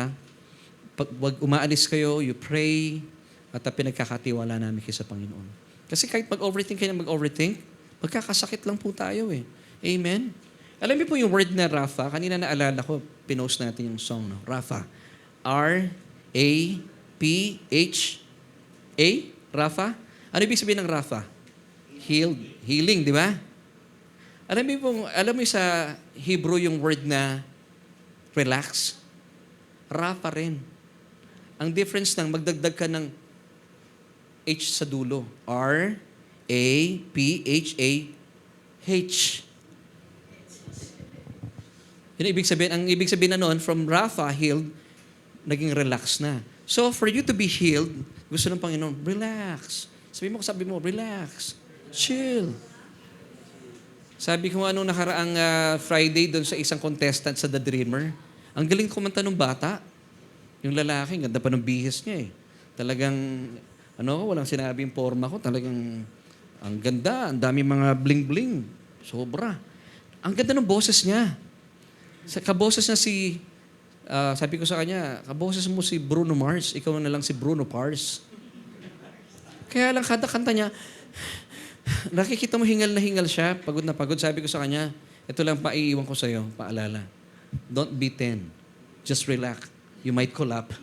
A: wag umaalis kayo, you pray, at pinagkakatiwala namin kayo sa Panginoon. Kasi kahit mag-overthink kayo na mag-overthink, magkakasakit lang po tayo eh. Amen? Alam niyo po yung word na Rapha, kanina naalala ko, pinost natin yung song, no? Rapha. R-A-P-H-A? Rapha? Ano ibig sabihin ng Rapha? Healed. Healing, di ba? Alam mo sa Hebrew yung word na relax? Rapha rin. Ang difference lang, magdagdag ka ng H sa dulo. R-A-P-H-A-H. Yun ibig sabihin, ang ibig sabihin na noon, from Rapha, healed, naging relax na. So, for you to be healed, gusto ng Panginoon, relax. Sabi mo, relax. Chill. Sabi ko anong nakaraang Friday doon sa isang contestant sa The Dreamer, ang galing kumanta ng bata. Yung lalaki, ganda pa ng bihis niya eh. Talagang, walang sinabing forma ko. Talagang, ang ganda, ang dami mga bling-bling. Sobra. Ang ganda ng boses niya. Kaboses na sabi ko sa kanya, kaboses mo si Bruno Mars, ikaw na lang si Bruno Pars. Kaya lang kada kanta niya, nakikita mo hingal na hingal siya, pagod na pagod. Sabi ko sa kanya, ito lang paiiwan ko sa'yo, paalala. Don't be 10. Just relax. You might collapse.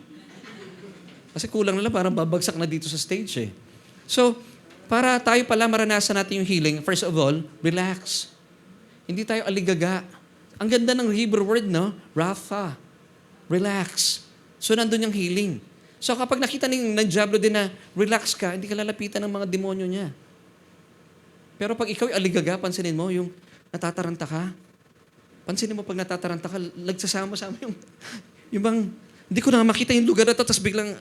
A: Kasi kulang na lang, parang babagsak na dito sa stage eh. So, para tayo pala maranasan natin yung healing, first of all, relax. Hindi tayo aligaga. Ang ganda ng Hebrew word, no? Rapha. Relax. So, nandun yung healing. So, kapag nakita ng Diablo din na relax ka, hindi ka lalapitan ng mga demonyo niya. Pero pag ikaw ay aligaga, pansinin mo, yung natataranta ka. Pansinin mo pag natataranta ka, nagsasama-sama yung bang, hindi ko na makita yung lugar na to, tapos biglang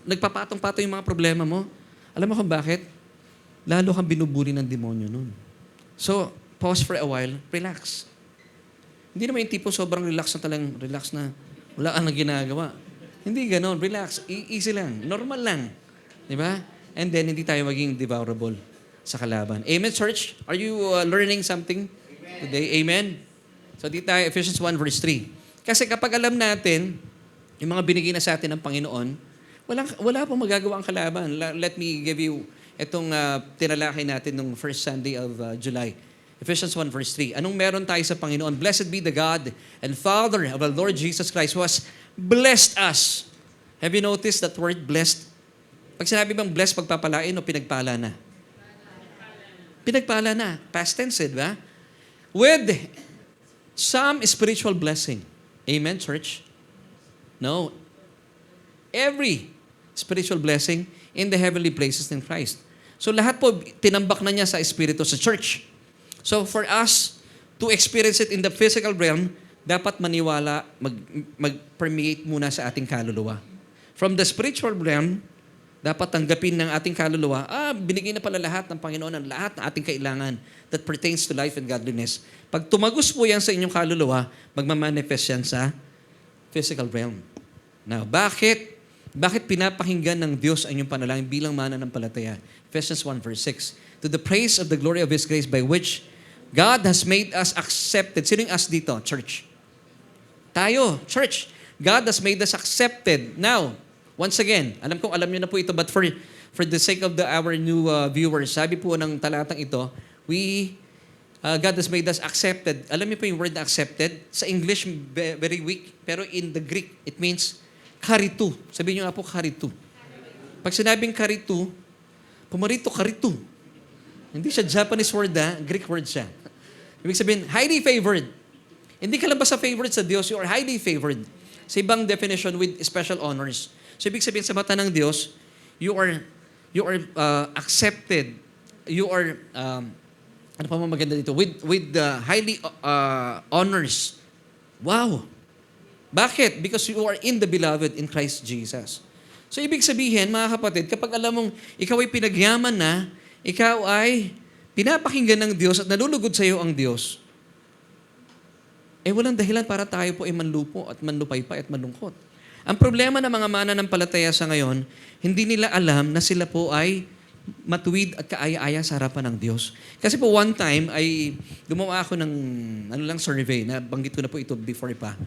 A: nagpapatong-patong yung mga problema mo. Alam mo kung bakit? lalo kang binubuli ng demonyo nun. So, pause for a while, relax. Hindi naman yung tipo sobrang relax na wala kang ginagawa. Hindi ganon, relax, easy lang, normal lang. Di ba? And then, hindi tayo maging devourable sa kalaban. Amen, church? Are you learning something today? Amen? So, di tayo, Ephesians 1 verse 3. Kasi kapag alam natin, yung mga binigay na sa atin ng Panginoon, wala pong magagawa ang kalaban. Let me give you itong tinalakay natin nung first Sunday of July. Ephesians 1 verse 3. Anong meron tayo sa Panginoon? Blessed be the God and Father of our Lord Jesus Christ who has blessed us. Have you noticed that word blessed? Pag sinabi bang blessed, pagpapalain o pinagpala na? Pinagpala na. Past tense, di ba? With some spiritual blessing. Amen, church? No. Every spiritual blessing in the heavenly places in Christ. So lahat po, tinambak na niya sa Espiritu sa church. So for us to experience it in the physical realm, dapat maniwala, mag-permeate muna sa ating kaluluwa. From the spiritual realm, dapat tanggapin ng ating kaluluwa, binigay na pala lahat ng Panginoon ang lahat ng ating kailangan that pertains to life and godliness. Pag tumagos po yan sa inyong kaluluwa, magmamanifest yan sa physical realm. Now, bakit pinapakinggan ng Diyos ang inyong panalangin bilang mananampalataya? Ephesians 1 verse 6. To the praise of the glory of His grace by which God has made us accepted. Sino yung us dito? Church. Tayo, church. God has made us accepted. Now, once again, alam niyo na po ito, but for the sake of our new viewers, sabi po ng talatang ito, God has made us accepted. Alam niyo po yung word accepted? Sa English, very weak, pero in the Greek, it means karitu. Sabihin niyo nga po, karitu. Pag sinabing karitu, pumarito, karitu. Hindi siya Japanese word, Greek word siya. Ibig sabihin, highly favored. Hindi ka lang basta favored sa Diyos, you are highly favored. Sa ibang definition, with special honors. So, ibig sabihin sa mata ng Diyos, you are accepted. You are, ano pa maganda dito? With highly honors. Wow! Bakit? Because you are in the beloved in Christ Jesus. So, ibig sabihin, mga kapatid, kapag alam mong ikaw ay pinagyaman na, ikaw ay pinapakinggan ng Diyos at nalulugod sa iyo ang Diyos, walang dahilan para tayo po ay manlupo at manlupaypay at malungkot. Ang problema ng mga mananampalataya sa ngayon, hindi nila alam na sila po ay matuwid at kaaya-aya sa harapan ng Diyos. Kasi po one time ay gumawa ako ng survey, na banggit ko na po ito before pa.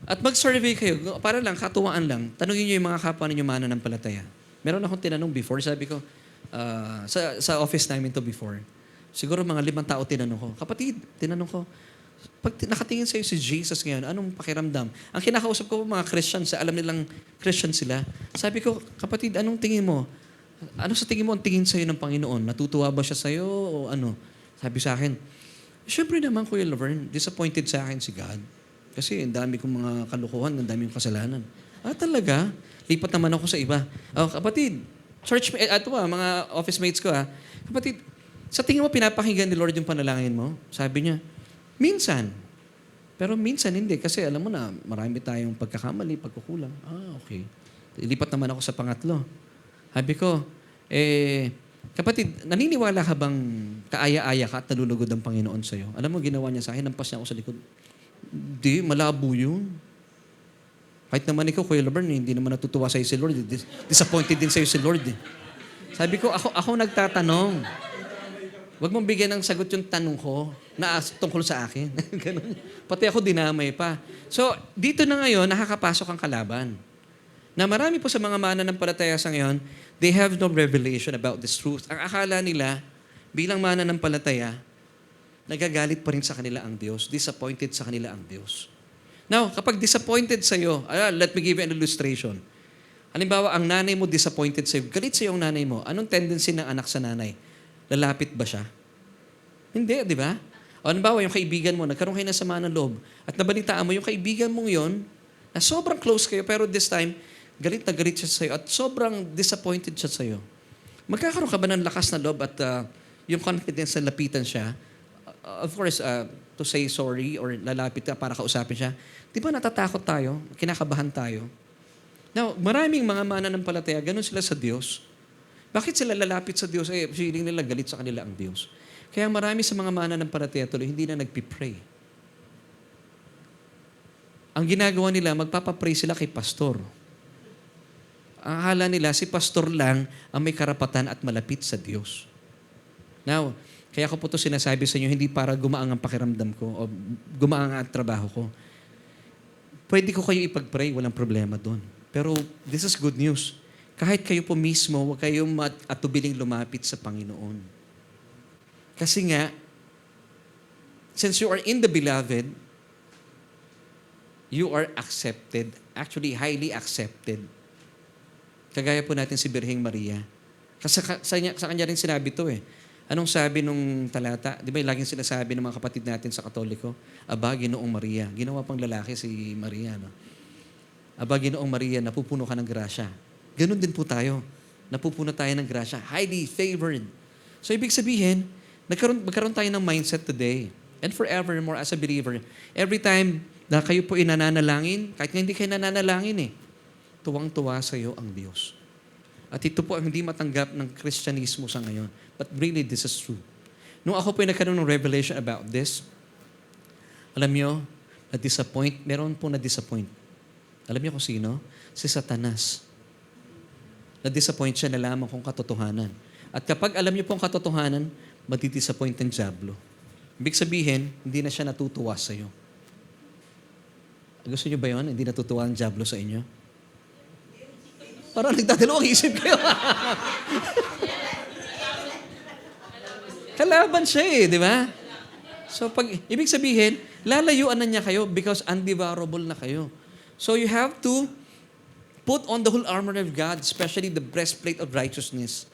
A: At mag-survey kayo, para lang, katuwaan lang, tanungin niyo yung mga kapwa ninyo mananampalataya. Meron akong tinanong before, sabi ko, sa office namin to before. Siguro mga 5 tao tinanong ko. Kapatid, tinanong ko, pag nakatingin sa'yo si Jesus ngayon, anong pakiramdam? Ang kinakausap ko mga Christians, alam nilang Christian sila. Sabi ko, kapatid, anong tingin mo? Ano sa tingin mo ang tingin sa'yo ng Panginoon? Natutuwa ba siya sa'yo o ano? Sabi sa akin, syempre naman, Kuya Laverne, disappointed sa akin si God. Kasi ang dami kong mga kalukuhan, ang dami kong kasalanan. Talaga? Lipat naman ako sa iba. Kapatid, church, mga office mates ko kapatid, sa tingin mo pinapakinggan ni Lord yung panalangin mo? Sabi niya, minsan. Pero minsan hindi. Kasi alam mo na, marami tayong pagkakamali, pagkukulang. Okay. Ilipat naman ako sa pangatlo. Sabi ko, kapatid, naniniwala ka bang kaaya-aya ka at nalulugod ang Panginoon sa'yo? Alam mo, ginawa niya sa akin, nampas niya ako sa likod. Hindi, malabo yun. Kahit naman ikaw, Kuya Laverne, hindi naman natutuwa sa'yo si Lord. Disappointed din sa'yo si Lord. Sabi ko, ako nagtatanong. Huwag mong bigyan ng sagot yung tanong ko na tungkol sa akin. Ganun. Pati ako dinamay pa. So, dito na ngayon, nakakapasok ang kalaban. Na marami po sa mga mananampalataya sa ngayon, they have no revelation about this truth. Ang akala nila, bilang mananampalataya, nagagalit pa rin sa kanila ang Diyos. Disappointed sa kanila ang Diyos. Now, kapag disappointed sa'yo, let me give you an illustration. Halimbawa, ang nanay mo disappointed sa'yo, galit sa'yo ang nanay mo. Anong tendency ng anak sa nanay? Lalapit ba siya? Hindi, di ba? O halimbawa, yung kaibigan mo, nagkaroon kayo ng sama ng loob, at nabalitaan mo, yung kaibigan mong yon, na sobrang close kayo, pero this time, galit na galit siya sa'yo, at sobrang disappointed siya sa'yo. Magkakaroon ka ba ng lakas na loob at yung confidence na lapitan siya? Of course, to say sorry or lalapit ka para kausapin siya. Di ba natatakot tayo? Kinakabahan tayo? Now, maraming mga mananampalataya, ganun sila sa Diyos. Bakit sila lalapit sa Diyos? Feeling nila galit sa kanila ang Diyos. Kaya marami sa mga mananampalataya tuloy, hindi na nagpipray. Ang ginagawa nila, magpapapray sila kay pastor. Ang akala nila, si pastor lang ang may karapatan at malapit sa Diyos. Now, kaya ko po ito sinasabi sa inyo, hindi para gumaang ang pakiramdam ko o gumaang ang trabaho ko. Pwede ko kayo ipag-pray, walang problema doon. Pero this is good news. Kahit kayo po mismo, huwag kayong atubiling lumapit sa Panginoon. Kasi nga, since you are in the beloved, you are accepted. Actually, highly accepted. Kagaya po natin si Birheng Maria. Kasi sa kanya rin sinabi ito eh. Anong sabi nung talata? Di ba laging sinasabi ng mga kapatid natin sa Katoliko? Aba, Ginoong Maria. Ginawa pang lalaki si Maria. No? Aba, Ginoong Maria, napupuno ka ng grasya. Ganon din po tayo. Napupuno tayo ng grasya. Highly favored. So, ibig sabihin, magkaroon tayo ng mindset today and forevermore as a believer. Every time na kayo po inananalangin, kahit nga hindi kayo nananalangin tuwang-tuwa sa iyo ang Diyos. At ito po ang hindi matanggap ng Kristyanismo sa ngayon. But really, this is true. Nung ako po ay nagkaroon ng revelation about this, alam nyo, meron po na-disappoint. Alam niyo kung sino? Si Satanas. Na-disappoint siya na lamang kung katotohanan. At kapag alam niyo pong katotohanan, madi-disappoint ang dyablo. Ibig sabihin, hindi na siya natutuwa sa iyo. Gusto niyo ba yun? Hindi natutuwa ang dyablo sa inyo? Parang nagdadalawang isip kayo. Kalaban siya di ba? So, ibig sabihin, lalayuan na niya kayo because undevourable na kayo. So, you have to put on the whole armor of God, especially the breastplate of righteousness.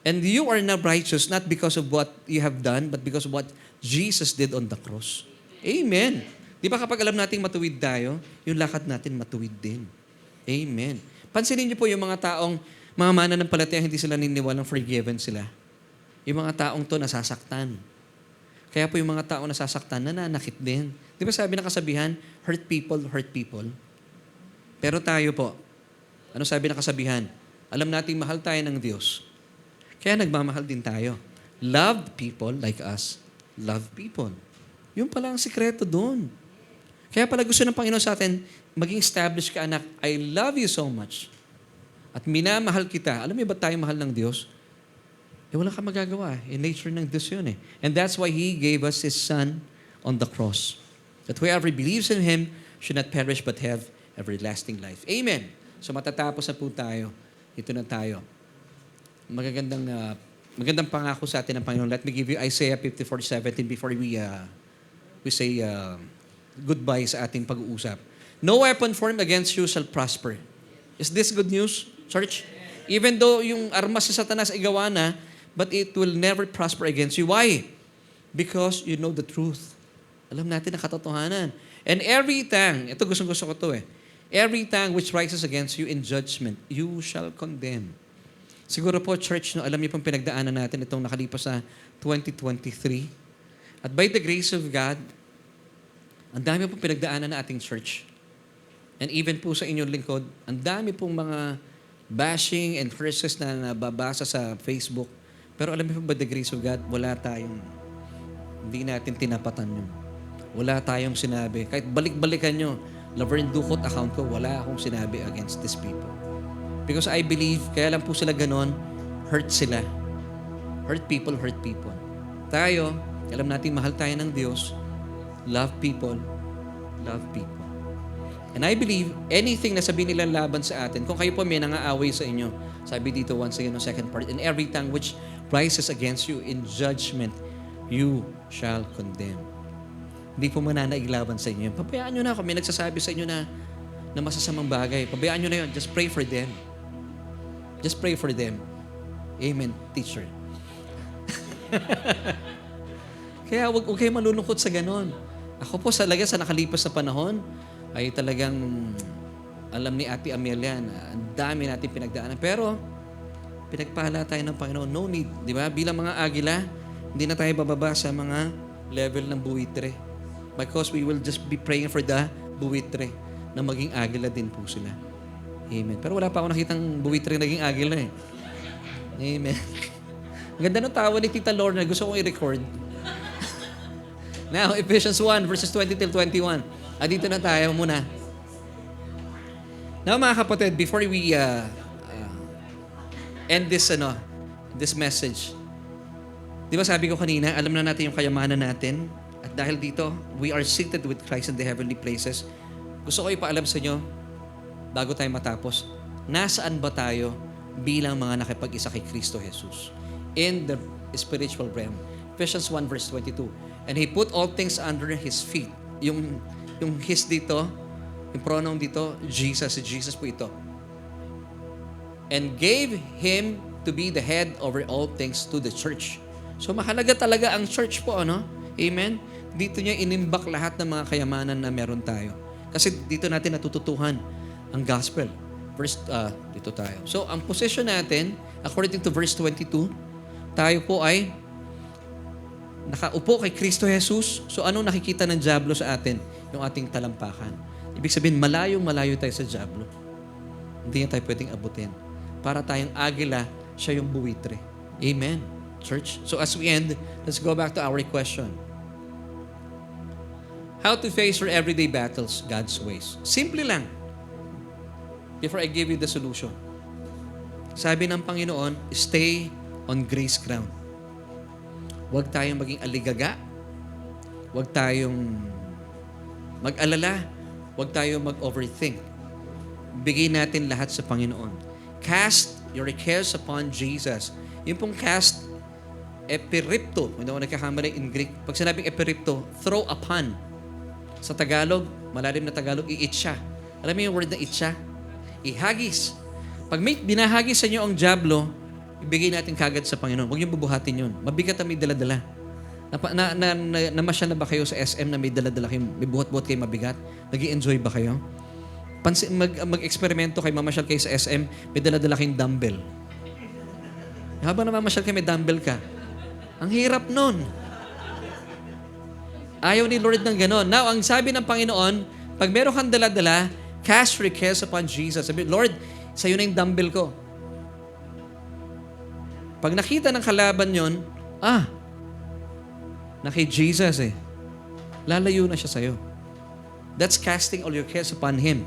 A: And you are now righteous not because of what you have done, but because of what Jesus did on the cross. Amen. Di ba kapag alam nating matuwid tayo, yung lakad natin matuwid din. Amen. Pansinin niyo po yung mga taong, mga mananampalataya, hindi sila niniwalang forgiven sila. Yung mga taong to nasasaktan. Kaya po yung mga taong nasasaktan, nananakit din. Di ba sabi ng kasabihan, hurt people, hurt people. Pero tayo po, ano sabi ng kasabihan? Alam nating mahal tayo ng Diyos. Kaya nagmamahal din tayo. Love people like us. Love people. Yun pala ang sikreto doon. Kaya pala gusto ng Panginoon sa atin, maging established ka, anak, I love you so much. At minamahal kita. Alam mo ba tayo mahal ng Diyos? Wala ka magagawa. Nature ng Diyos yun And that's why He gave us His Son on the cross. That whoever believes in Him should not perish but have everlasting life. Amen. So matatapos na po tayo. Ito na tayo. Magandang pangako sa atin ng Panginoon. Let me give you Isaiah 54:17 before we say goodbye sa ating pag-uusap. No weapon formed against you shall prosper. Is this good news, church? Even though yung armas sa Satanas ay gawa na, but it will never prosper against you. Why? Because you know the truth. Alam natin ang katotohanan. And every tongue, ito gustong-gusto ko to every tongue which rises against you in judgment, you shall condemn. Siguro po, church, no, alam niyo pong pinagdaanan natin itong nakalipas sa 2023. At by the grace of God, ang dami pong pinagdaanan na ating church. And even po sa inyong lingkod, ang dami pong mga bashing and curses na nababasa sa Facebook. Pero alam niyo po, by the grace of God, hindi natin tinapatan yun. Wala tayong sinabi. Kahit balik-balikan nyo, Laverne Ducot account ko, wala akong sinabi against these people. Because I believe, kaya lang po sila ganon, hurt sila. Hurt people, hurt people. Tayo, alam natin mahal tayo ng Diyos, love people, love people. And I believe, anything na sabihin nila laban sa atin, kung kayo po may nangaaway sa inyo, sabi dito once again no second part, in every tongue which rises against you in judgment, you shall condemn. Hindi po mananaiglaban sa inyo. Pabayaan nyo na kung may nagsasabi sa inyo na masasamang bagay. Pabayaan nyo na yun. Just pray for them. Just pray for them. Amen, teacher. Kaya huwag kayo malulungkot sa ganon. Ako po sa nakalipas na panahon, ay talagang alam ni Ate Amelia na ang dami natin pinagdaanan. Pero, pinagpahala tayo ng Panginoon. No need. Di ba? Bilang mga agila, hindi na tayo bababa sa mga level ng buwitre. Because we will just be praying for the buwitre na maging agila din po sila. Amen. Pero wala pa ako nakitang buwitre naging agila Amen. Ang ganda ng tawa ni Tita Lorna. Gusto kong i-record. Now, Ephesians 1, verses 20 till 21. Dito na tayo muna. Now, mga kapatid, before we end this message, di ba sabi ko kanina, alam na natin yung kayamanan natin. At dahil dito, we are seated with Christ in the heavenly places. Gusto ko ipaalam sa inyo, bago tayo matapos, nasaan ba tayo bilang mga nakipag-isa kay Kristo Jesus? In the spiritual realm. Ephesians 1 verse 22. And He put all things under His feet. Yung His dito, yung pronoun dito, Jesus. Si Jesus po ito. And gave Him to be the head over all things to the church. So mahalaga talaga ang church po, ano? Amen? Dito niya inimbak lahat ng mga kayamanan na meron tayo. Kasi dito natin natututuhan ang gospel. Dito tayo. So, ang position natin, according to verse 22, tayo po ay nakaupo kay Kristo Jesus. So, anong nakikita ng dyablo sa atin? Yung ating talampakan. Ibig sabihin, malayong-malayo tayo sa dyablo. Hindi niya tayo pwedeng abutin. Para tayong agila, siya yung buwitre. Amen, church? So, as we end, let's go back to our question. How to face your everyday battles God's ways. Simple lang. Before I give you the solution. Sabi ng Panginoon, stay on grace ground. Huwag tayong maging aligaga. Huwag tayong mag-alala. Huwag tayong mag-overthink. Bigay natin lahat sa Panginoon. Cast your cares upon Jesus. Yung pong cast, epiripto. Hindi ako nagkakamali in Greek. Pag sinabing epiripto, throw upon. Sa Tagalog, malalim na Tagalog, i-itcha. Alam mo yung word na itcha? Ihagis. Pag may binahagis sa inyo ang dyablo, ibigay natin kagad sa Panginoon. Huwag yung bubuhatin yun. Mabigat na may daladala. Namasya na ba kayo sa SM na may daladala kayo, may buhat-buhat kayo mabigat? Nag-i-enjoy ba kayo? Mag-eksperimento kayo, mamasyal kayo sa SM, may daladala kayong dumbbell. Habang namamasyal kayo, may dumbbell ka. Ang hirap nun. Ayaw ni Lord ng ganon. Now, ang sabi ng Panginoon, pag meron kang daladala, cast your cares upon Jesus. Sabi, Lord, sa'yo na yung dumbbell ko. Pag nakita ng kalaban yon, na kay Jesus lalayo na siya sa'yo. That's casting all your cares upon Him.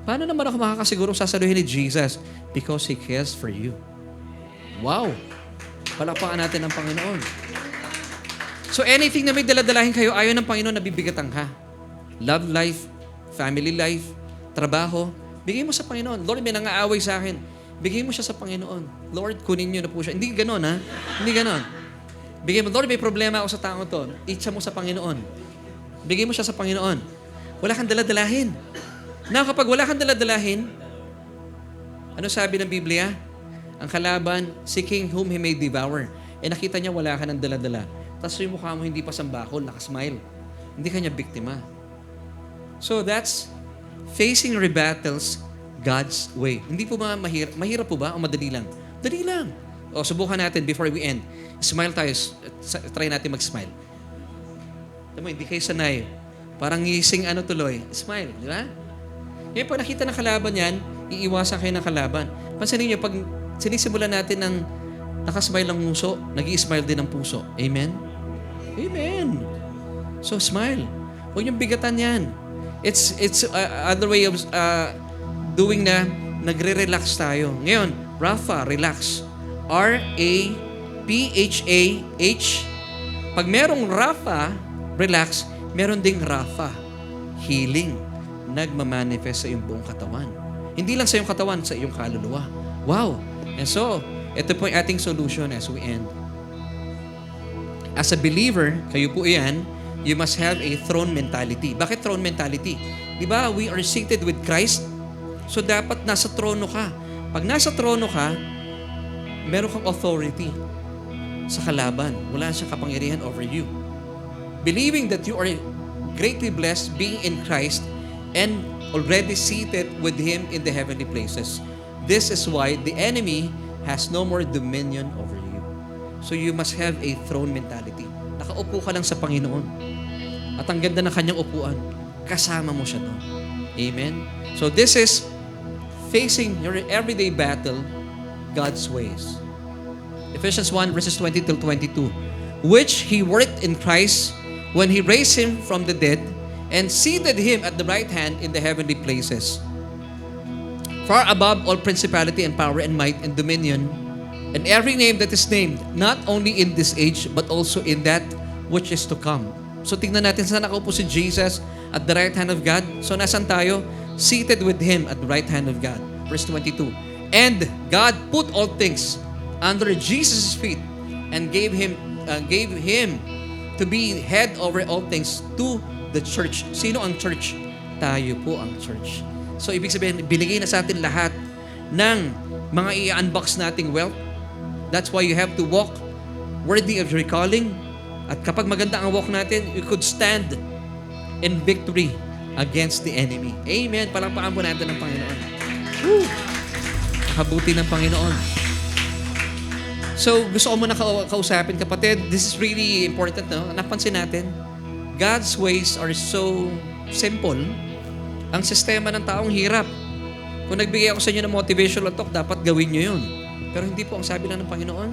A: Paano naman ako makakasigurong sasaluhin ni Jesus? Because He cares for you. Wow! Palakpakan natin ang Panginoon. So anything na may daladalahin kayo, ayaw ng Panginoon, nabibigatan ka. Love life, family life, trabaho, bigay mo sa Panginoon. Lord, may nangaaway sa akin. Bigay mo siya sa Panginoon. Lord, kunin niyo na po siya. Hindi ganon, ha? Hindi ganon. Bigay mo, Lord, may problema ako sa tao to. Itcha mo sa Panginoon. Bigay mo siya sa Panginoon. Wala kang daladalahin. Na kapag wala kang daladalahin, ano sabi ng Biblia? Ang kalaban, seeking whom he may devour. Nakita niya wala ka ng daladala. Tapos yung mukha mo hindi pa sambakol, nakasmile. Hindi ka niya biktima. So that's facing your battles God's way. Hindi po ba mahirap? Mahirap po ba o madali lang? Dali lang. O subukan natin before we end. Smile tayo. Try natin mag-smile. Alam mo, hindi kayo sanay. Parang ngising tuloy. Smile, di ba? Ngayon, pag nakita ng kalaban yan, iiwasan kayo ng kalaban. Pansinin niyo, pag sinisimulan natin ng nakasmile ang puso, nag-i-smile din ang puso. Amen? Amen. So, smile. Huwag niyong bigatan yan. It's other way of doing na nagre-relax tayo. Ngayon, Rafa, relax. R-A-P-H-A-H. Pag merong Rafa, relax, meron ding Rafa, healing. Nagmamanifest sa iyong buong katawan. Hindi lang sa iyong katawan, sa iyong kaluluwa. Wow! And so, ito po yung ating solution as we end. As a believer, kayo po yan, you must have a throne mentality. Bakit throne mentality? Di ba, we are seated with Christ. So, dapat nasa trono ka. Pag nasa trono ka, meron kang authority sa kalaban. Wala siyang kapangyarihan over you. Believing that you are greatly blessed being in Christ and already seated with Him in the heavenly places. This is why the enemy has no more dominion over you. So you must have a throne mentality. Nakaupo ka lang sa Panginoon. At ang ganda ng kanyang upuan, kasama mo siya doon. Amen? So this is facing your everyday battle God's ways. Ephesians 1 verses 20 till 22. Which he worked in Christ when he raised him from the dead and seated him at the right hand in the heavenly places, far above all principality and power and might and dominion, and every name that is named, not only in this age, but also in that which is to come. So tingnan natin saan nakaupo si Jesus at the right hand of God. So nasan tayo? Seated with Him at the right hand of God. Verse 22. And God put all things under Jesus' feet and gave Him to be head over all things to the church. Sino ang church? Tayo po ang church. So ibig sabihin, binigay na sa atin lahat ng mga i-unbox nating wealth. That's why you have to walk worthy of your calling. At kapag maganda ang walk natin, you could stand in victory against the enemy. Amen. Palakpakan po natin ng Panginoon. Woo! Kabuti ng Panginoon. So, gusto ko muna kausapin, kapatid. This is really important, no? Napansin natin, God's ways are so simple. Ang sistema ng taong hirap. Kung nagbigay ako sa inyo ng motivational talk, dapat gawin nyo yun. Pero hindi po ang sabi lang ng Panginoon.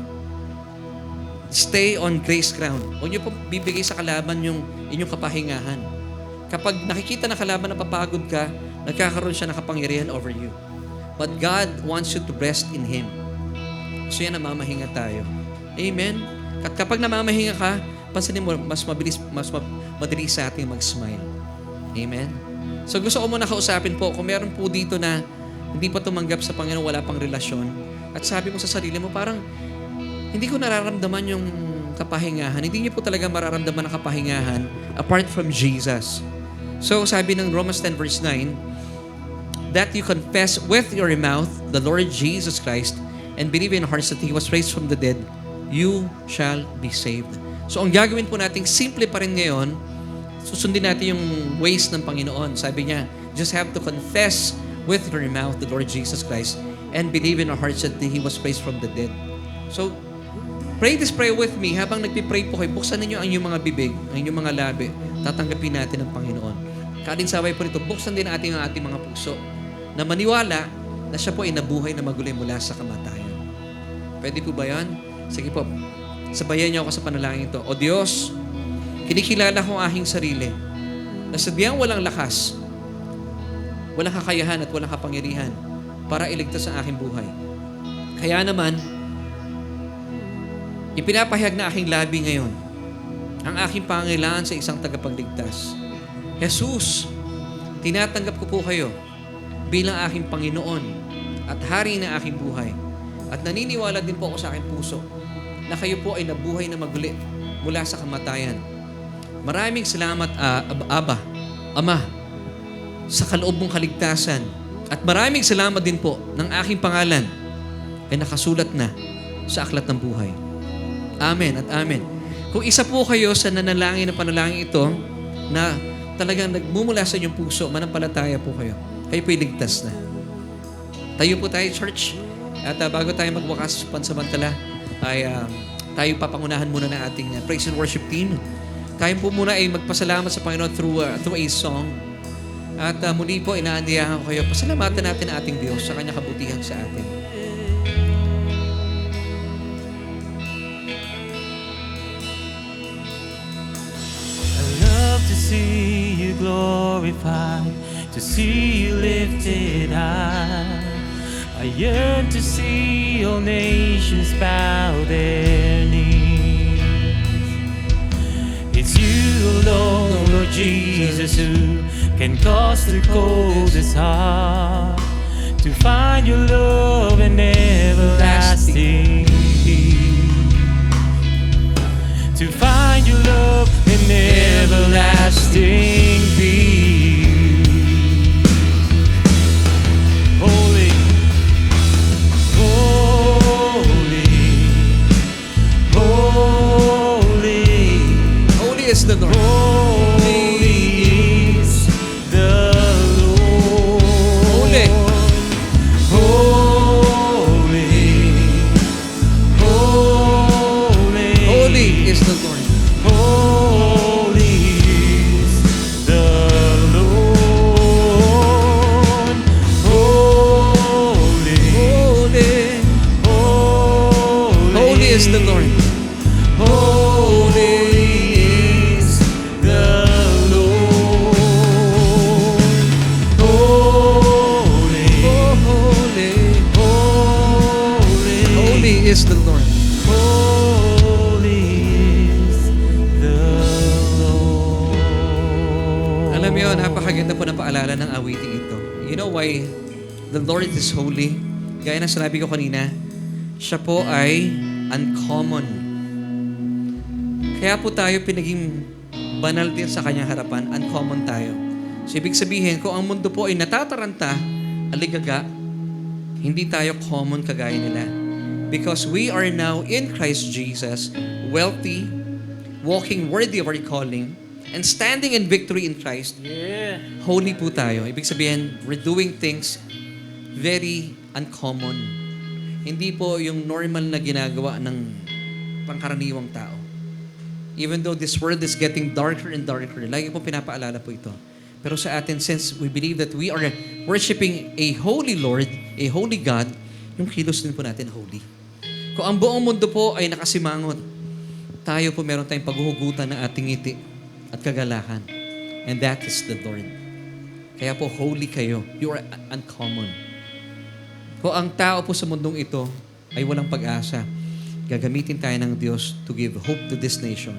A: Stay on grace ground. Huwag nyo po bibigay sa kalaban yung inyong kapahingahan. Kapag nakikita ng kalaban na papagod ka, nagkakaroon siya ng kapangyarihan over you. But God wants you to rest in Him. So yan, namamahinga tayo. Amen? At kapag namamahinga ka, pansinin mo, mas madali sa ating mag-smile. Amen? So gusto ko muna kausapin po, kung meron po dito na hindi pa tumanggap sa Panginoon, wala pang relasyon, at sabi mo sa sarili mo, parang hindi ko nararamdaman yung kapahingahan. Hindi niyo po talaga mararamdaman ang kapahingahan apart from Jesus. So sabi ng Romans 10 verse 9, that you confess with your mouth the Lord Jesus Christ and believe in your hearts that He was raised from the dead, you shall be saved. So ang gagawin po nating simple pa rin ngayon, susundin natin yung ways ng Panginoon. Sabi niya, just have to confess with your mouth the Lord Jesus Christ and believe in our hearts that He was raised from the dead. So, pray this prayer with me. Habang nagpipray po kayo, buksan ninyo ang inyong mga bibig, ang inyong mga labi. Tatanggapin natin ang Panginoon. Kalinsabay po nito, buksan din natin ang ating mga puso na maniwala na siya po ay nabuhay na magulay mula sa kamatayan. Pwede po ba yan? Sige po, sabayan niyo ako sa panalangin ito. O Diyos, kinikilala ko ang aking sarili na sadyang walang lakas, walang kakayahan at walang kapangyarihan para iligtas ang aking buhay. Kaya naman, ipinapahayag na aking labi ngayon ang aking pangailangan sa isang tagapagligtas. Jesus, tinatanggap ko po kayo bilang aking Panginoon at Hari ng aking buhay. At naniniwala din po ako sa aking puso na kayo po ay nabuhay na maguli mula sa kamatayan. Maraming salamat, Aba, Ama, sa kaloob mong kaligtasan. At maraming salamat din po ng aking pangalan ay nakasulat na sa aklat ng buhay. Amen at amen. Kung isa po kayo sa nanalangin na panalangin ito na talagang nagmumula sa inyong puso, manampalataya po kayo. Kayo po'y ligtas na. Tayo po tayo, church. At bago tayo magwakas pansamantala, ay tayo papangunahan muna ng ating praise and worship team. Tayo po muna ay magpasalamat sa Panginoon through a song. At muli po, inaandiyahan ko kayo. Pasalamatan natin ang ating Diyos sa Kanyang kabutihan sa atin.
C: I love to see you glorified, to see you lifted high. I yearn to see all nations bow their knees. It's you alone, Lord Jesus, who can cause the coldest heart to find your love and everlasting peace. To find your love and everlasting peace. Holy, holy, holy.
A: Holy is the Lord.
C: Holy is the Lord.
A: Holy.
C: Holy, holy.
A: Holy is the Lord.
C: Holy is the Lord. Holy,
A: Holy.
C: holy
A: Holy is Napakaganda po ng paalala ng awiting ito. You know why the Lord is holy? Gaya ng sinabi ko kanina, siya po ay uncommon. Kaya po tayo pinaging banal din sa kanyang harapan, uncommon tayo. So ibig sabihin, kung ang mundo po ay natataranta, aligaga, hindi tayo common kagaya nila. Because we are now in Christ Jesus, wealthy, walking worthy of our calling, and standing in victory in Christ.
B: Yeah.
A: Holy po tayo. Ibig sabihin, we're doing things very uncommon. Hindi po yung normal na ginagawa ng pangkaraniwang tao. Even though this world is getting darker and darker, lagi po pinapaalala po ito. Pero sa atin, since we believe that we are worshiping a holy Lord, a holy God, yung kilos din po natin holy. Kung ang buong mundo po ay nakasimangot, tayo po meron tayong paghuhugutan ng ating ngiti at kagalakan. And that is the Lord. Kaya po, holy kayo. You are uncommon. Kung ang tao po sa mundong ito ay walang pag-asa, gagamitin tayo ng Diyos to give hope to this nation.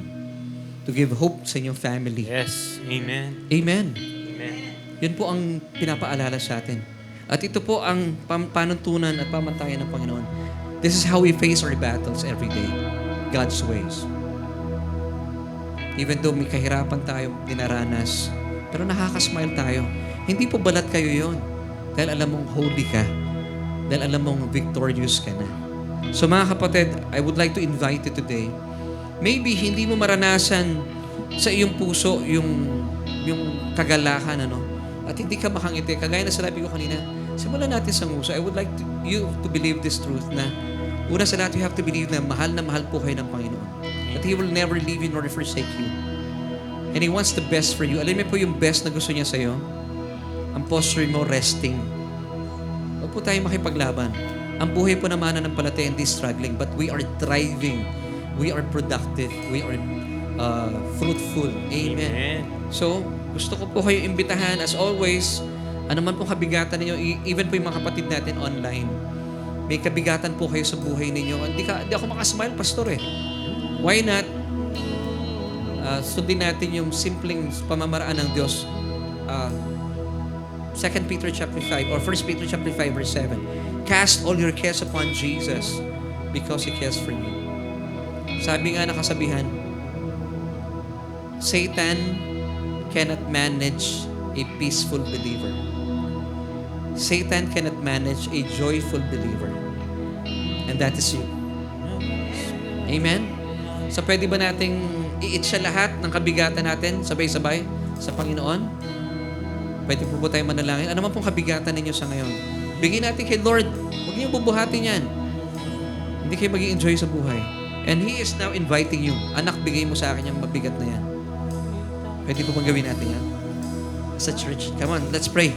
A: To give hope sa inyong family.
B: Yes. Amen.
A: Amen.
B: Amen.
A: Yun po ang pinapaalala sa atin. At ito po ang panuntunan at pamantayan ng Panginoon. This is how we face our battles every day. God's ways. Even though may kahirapan tayo dinaranas, pero nakakasmile tayo. Hindi po balat kayo yon. Dahil alam mong holy ka. Dahil alam mong victorious ka na. So mga kapatid, I would like to invite you today. Maybe hindi mo maranasan sa iyong puso yung kagalakan, ano? At hindi ka makangiti. Kagaya na sinabi ko kanina, simulan natin sa nguso. I would like you to believe this truth na una sa lahat, you have to believe na mahal po kayo ng Panginoon. That He will never leave you nor forsake you. And He wants the best for you. Alam mo po yung best na gusto niya sa'yo? Ang posture mo, resting. Huwag po tayo makipaglaban. Ang buhay po naman ng palataya, hindi struggling, but we are thriving. We are productive. We are fruitful. Amen. So, gusto ko po kayo imbitahan, as always, ano man pong kabigatan ninyo, even po yung mga kapatid natin online, may kabigatan po kayo sa buhay ninyo. Hindi ako makasmile, pastor eh. Why not? Sundin natin yung simpleng pamamaraan ng Diyos. 2 Peter chapter 5 or 1 Peter chapter 5 verse 7. Cast all your cares upon Jesus because He cares for you. Sabi nga na kasabihan, Satan cannot manage a peaceful believer. Satan cannot manage a joyful believer. And that is you. Amen? So pwede ba nating i-itcha lahat ng kabigatan natin sabay-sabay sa Panginoon? Pwede po tayo manalangin? Ano man pong kabigatan ninyo sa ngayon? Bigyan natin kay Lord. Huwag niyo bubuhatin yan. Hindi kayo mag-i-enjoy sa buhay. And He is now inviting you. Anak, bigay mo sa akin yung mabigat na yan. Pwede po bang gawin natin yan? Sa church. Come on, let's pray.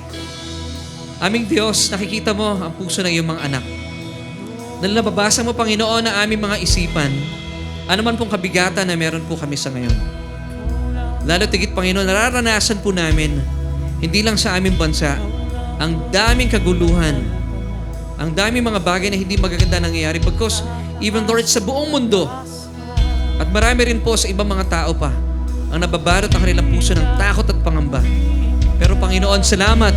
A: Aming Diyos, nakikita mo ang puso ng iyong mga anak. Nalababasa mo, Panginoon, na aming mga isipan. Ano man pong kabigatan na meron po kami sa ngayon. Lalo tigit, Panginoon, nararanasan po namin, hindi lang sa aming bansa, ang daming kaguluhan, ang daming mga bagay na hindi magaganda nangyayari because even Lord, sa buong mundo, at marami rin po sa ibang mga tao pa, ang nababarot ang kanilang puso ng takot at pangamba. Pero Panginoon, salamat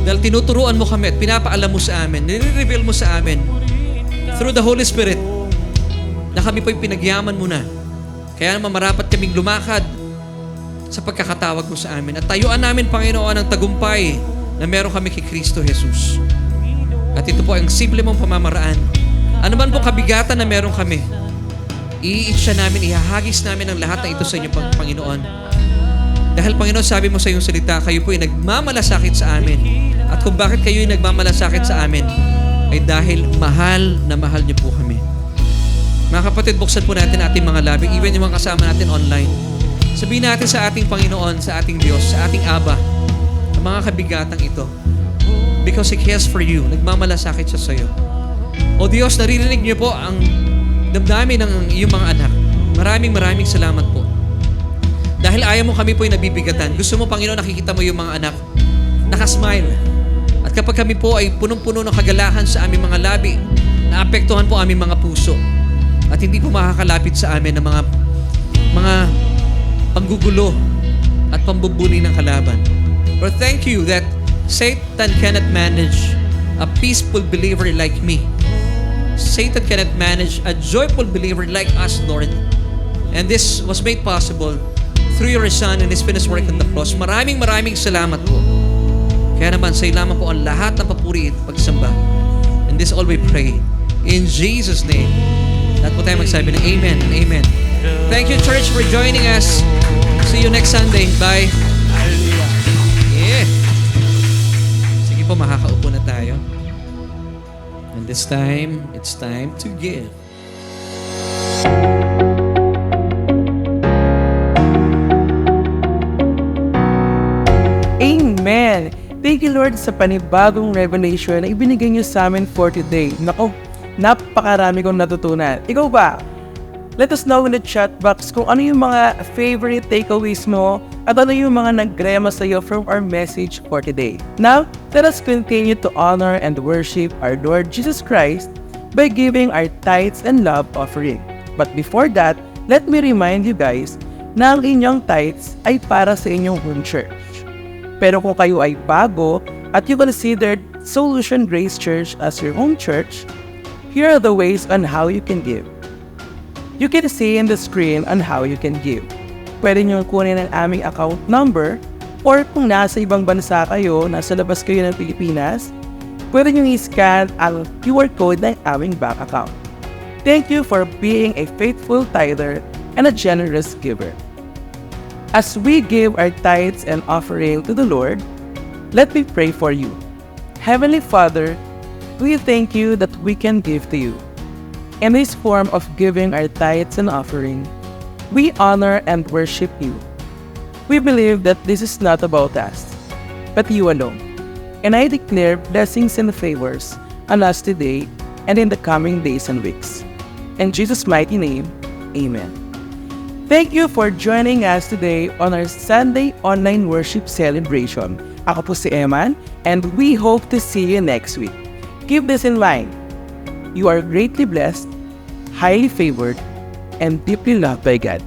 A: dahil tinuturuan mo kami at pinapaalam mo sa amin, nire-reveal mo sa amin through the Holy Spirit na kami po'y pinagyaman mo na. Kaya naman marapat kaming lumakad sa pagkakatawag mo sa amin. At tayuan namin, Panginoon, ang tagumpay na meron kami kay Kristo Jesus. At ito po ang simple mong pamamaraan. Ano man po kabigatan na meron kami, iitsa namin, ihahagis namin ang lahat na ito sa inyo, Panginoon. Dahil, Panginoon, sabi mo sa iyong salita, kayo po'y nagmamalasakit sa amin. At kung bakit kayo'y nagmamalasakit sa amin, ay dahil mahal na mahal niyo po kami. Mga kapatid, buksan po natin ating mga labi, even yung mga kasama natin online. Sabihin natin sa ating Panginoon, sa ating Diyos, sa ating Aba, ang mga kabigatang ito. Because He cares for you. Nagmamalasakit siya sa iyo. O Diyos, naririnig niyo po ang damdamin ng iyong mga anak. Maraming salamat po. Dahil ayaw mo kami po'y nabibigatan. Gusto mo, Panginoon, nakikita mo yung mga anak. Nakasmile. At kapag kami po ay punong-puno ng kagalahan sa aming mga labi, naapektuhan po aming mga puso. At hindi po makakalapit sa amin ng mga panggugulo at pambubuli ng kalaban. Lord, thank you that Satan cannot manage a peaceful believer like me. Satan cannot manage a joyful believer like us, Lord. And this was made possible through your Son and His finished work on the cross. Maraming salamat po. Kaya naman, sa lamang po ang lahat ng papuri at pagsamba. And this all we pray. In Jesus' name. Lahat po tayo magsabi ng amen and amen. Thank you, church, for joining us. See you next Sunday. Bye. Yeah. Sige po, makakaupo na tayo. And this time, it's time to give.
D: Amen! Thank you, Lord, sa panibagong revelation na ibinigay niyo sa amin for today. Naku, napakarami kong natutunan. Ikaw ba? Let us know in the chat box kung ano yung mga favorite takeaways mo at ano yung mga nagrema sa iyo from our message for today. Now, let us continue to honor and worship our Lord Jesus Christ by giving our tithes and love offering. But before that, let me remind you guys na ang inyong tithes ay para sa inyong home church. Pero kung kayo ay bago at you considered Solution Grace Church as your home church, here are the ways on how you can give. You can see in the screen on how you can give. Pwede nyo kunin ang aming account number, or kung nasa ibang bansa kayo, nasa labas kayo ng Pilipinas, pwede nyo i-scan ang QR code ng aming bank account. Thank you for being a faithful tither and a generous giver. As we give our tithes and offering to the Lord, let me pray for you. Heavenly Father, we thank you that we can give to you. In this form of giving our tithes and offering, we honor and worship you. We believe that this is not about us, but you alone. And I declare blessings and favors on us today and in the coming days and weeks. In Jesus' mighty name, amen. Thank you for joining us today on our Sunday online worship celebration. Ako po si Eman, and we hope to see you next week. Keep this in mind. You are greatly blessed, highly favored, and deeply loved by God.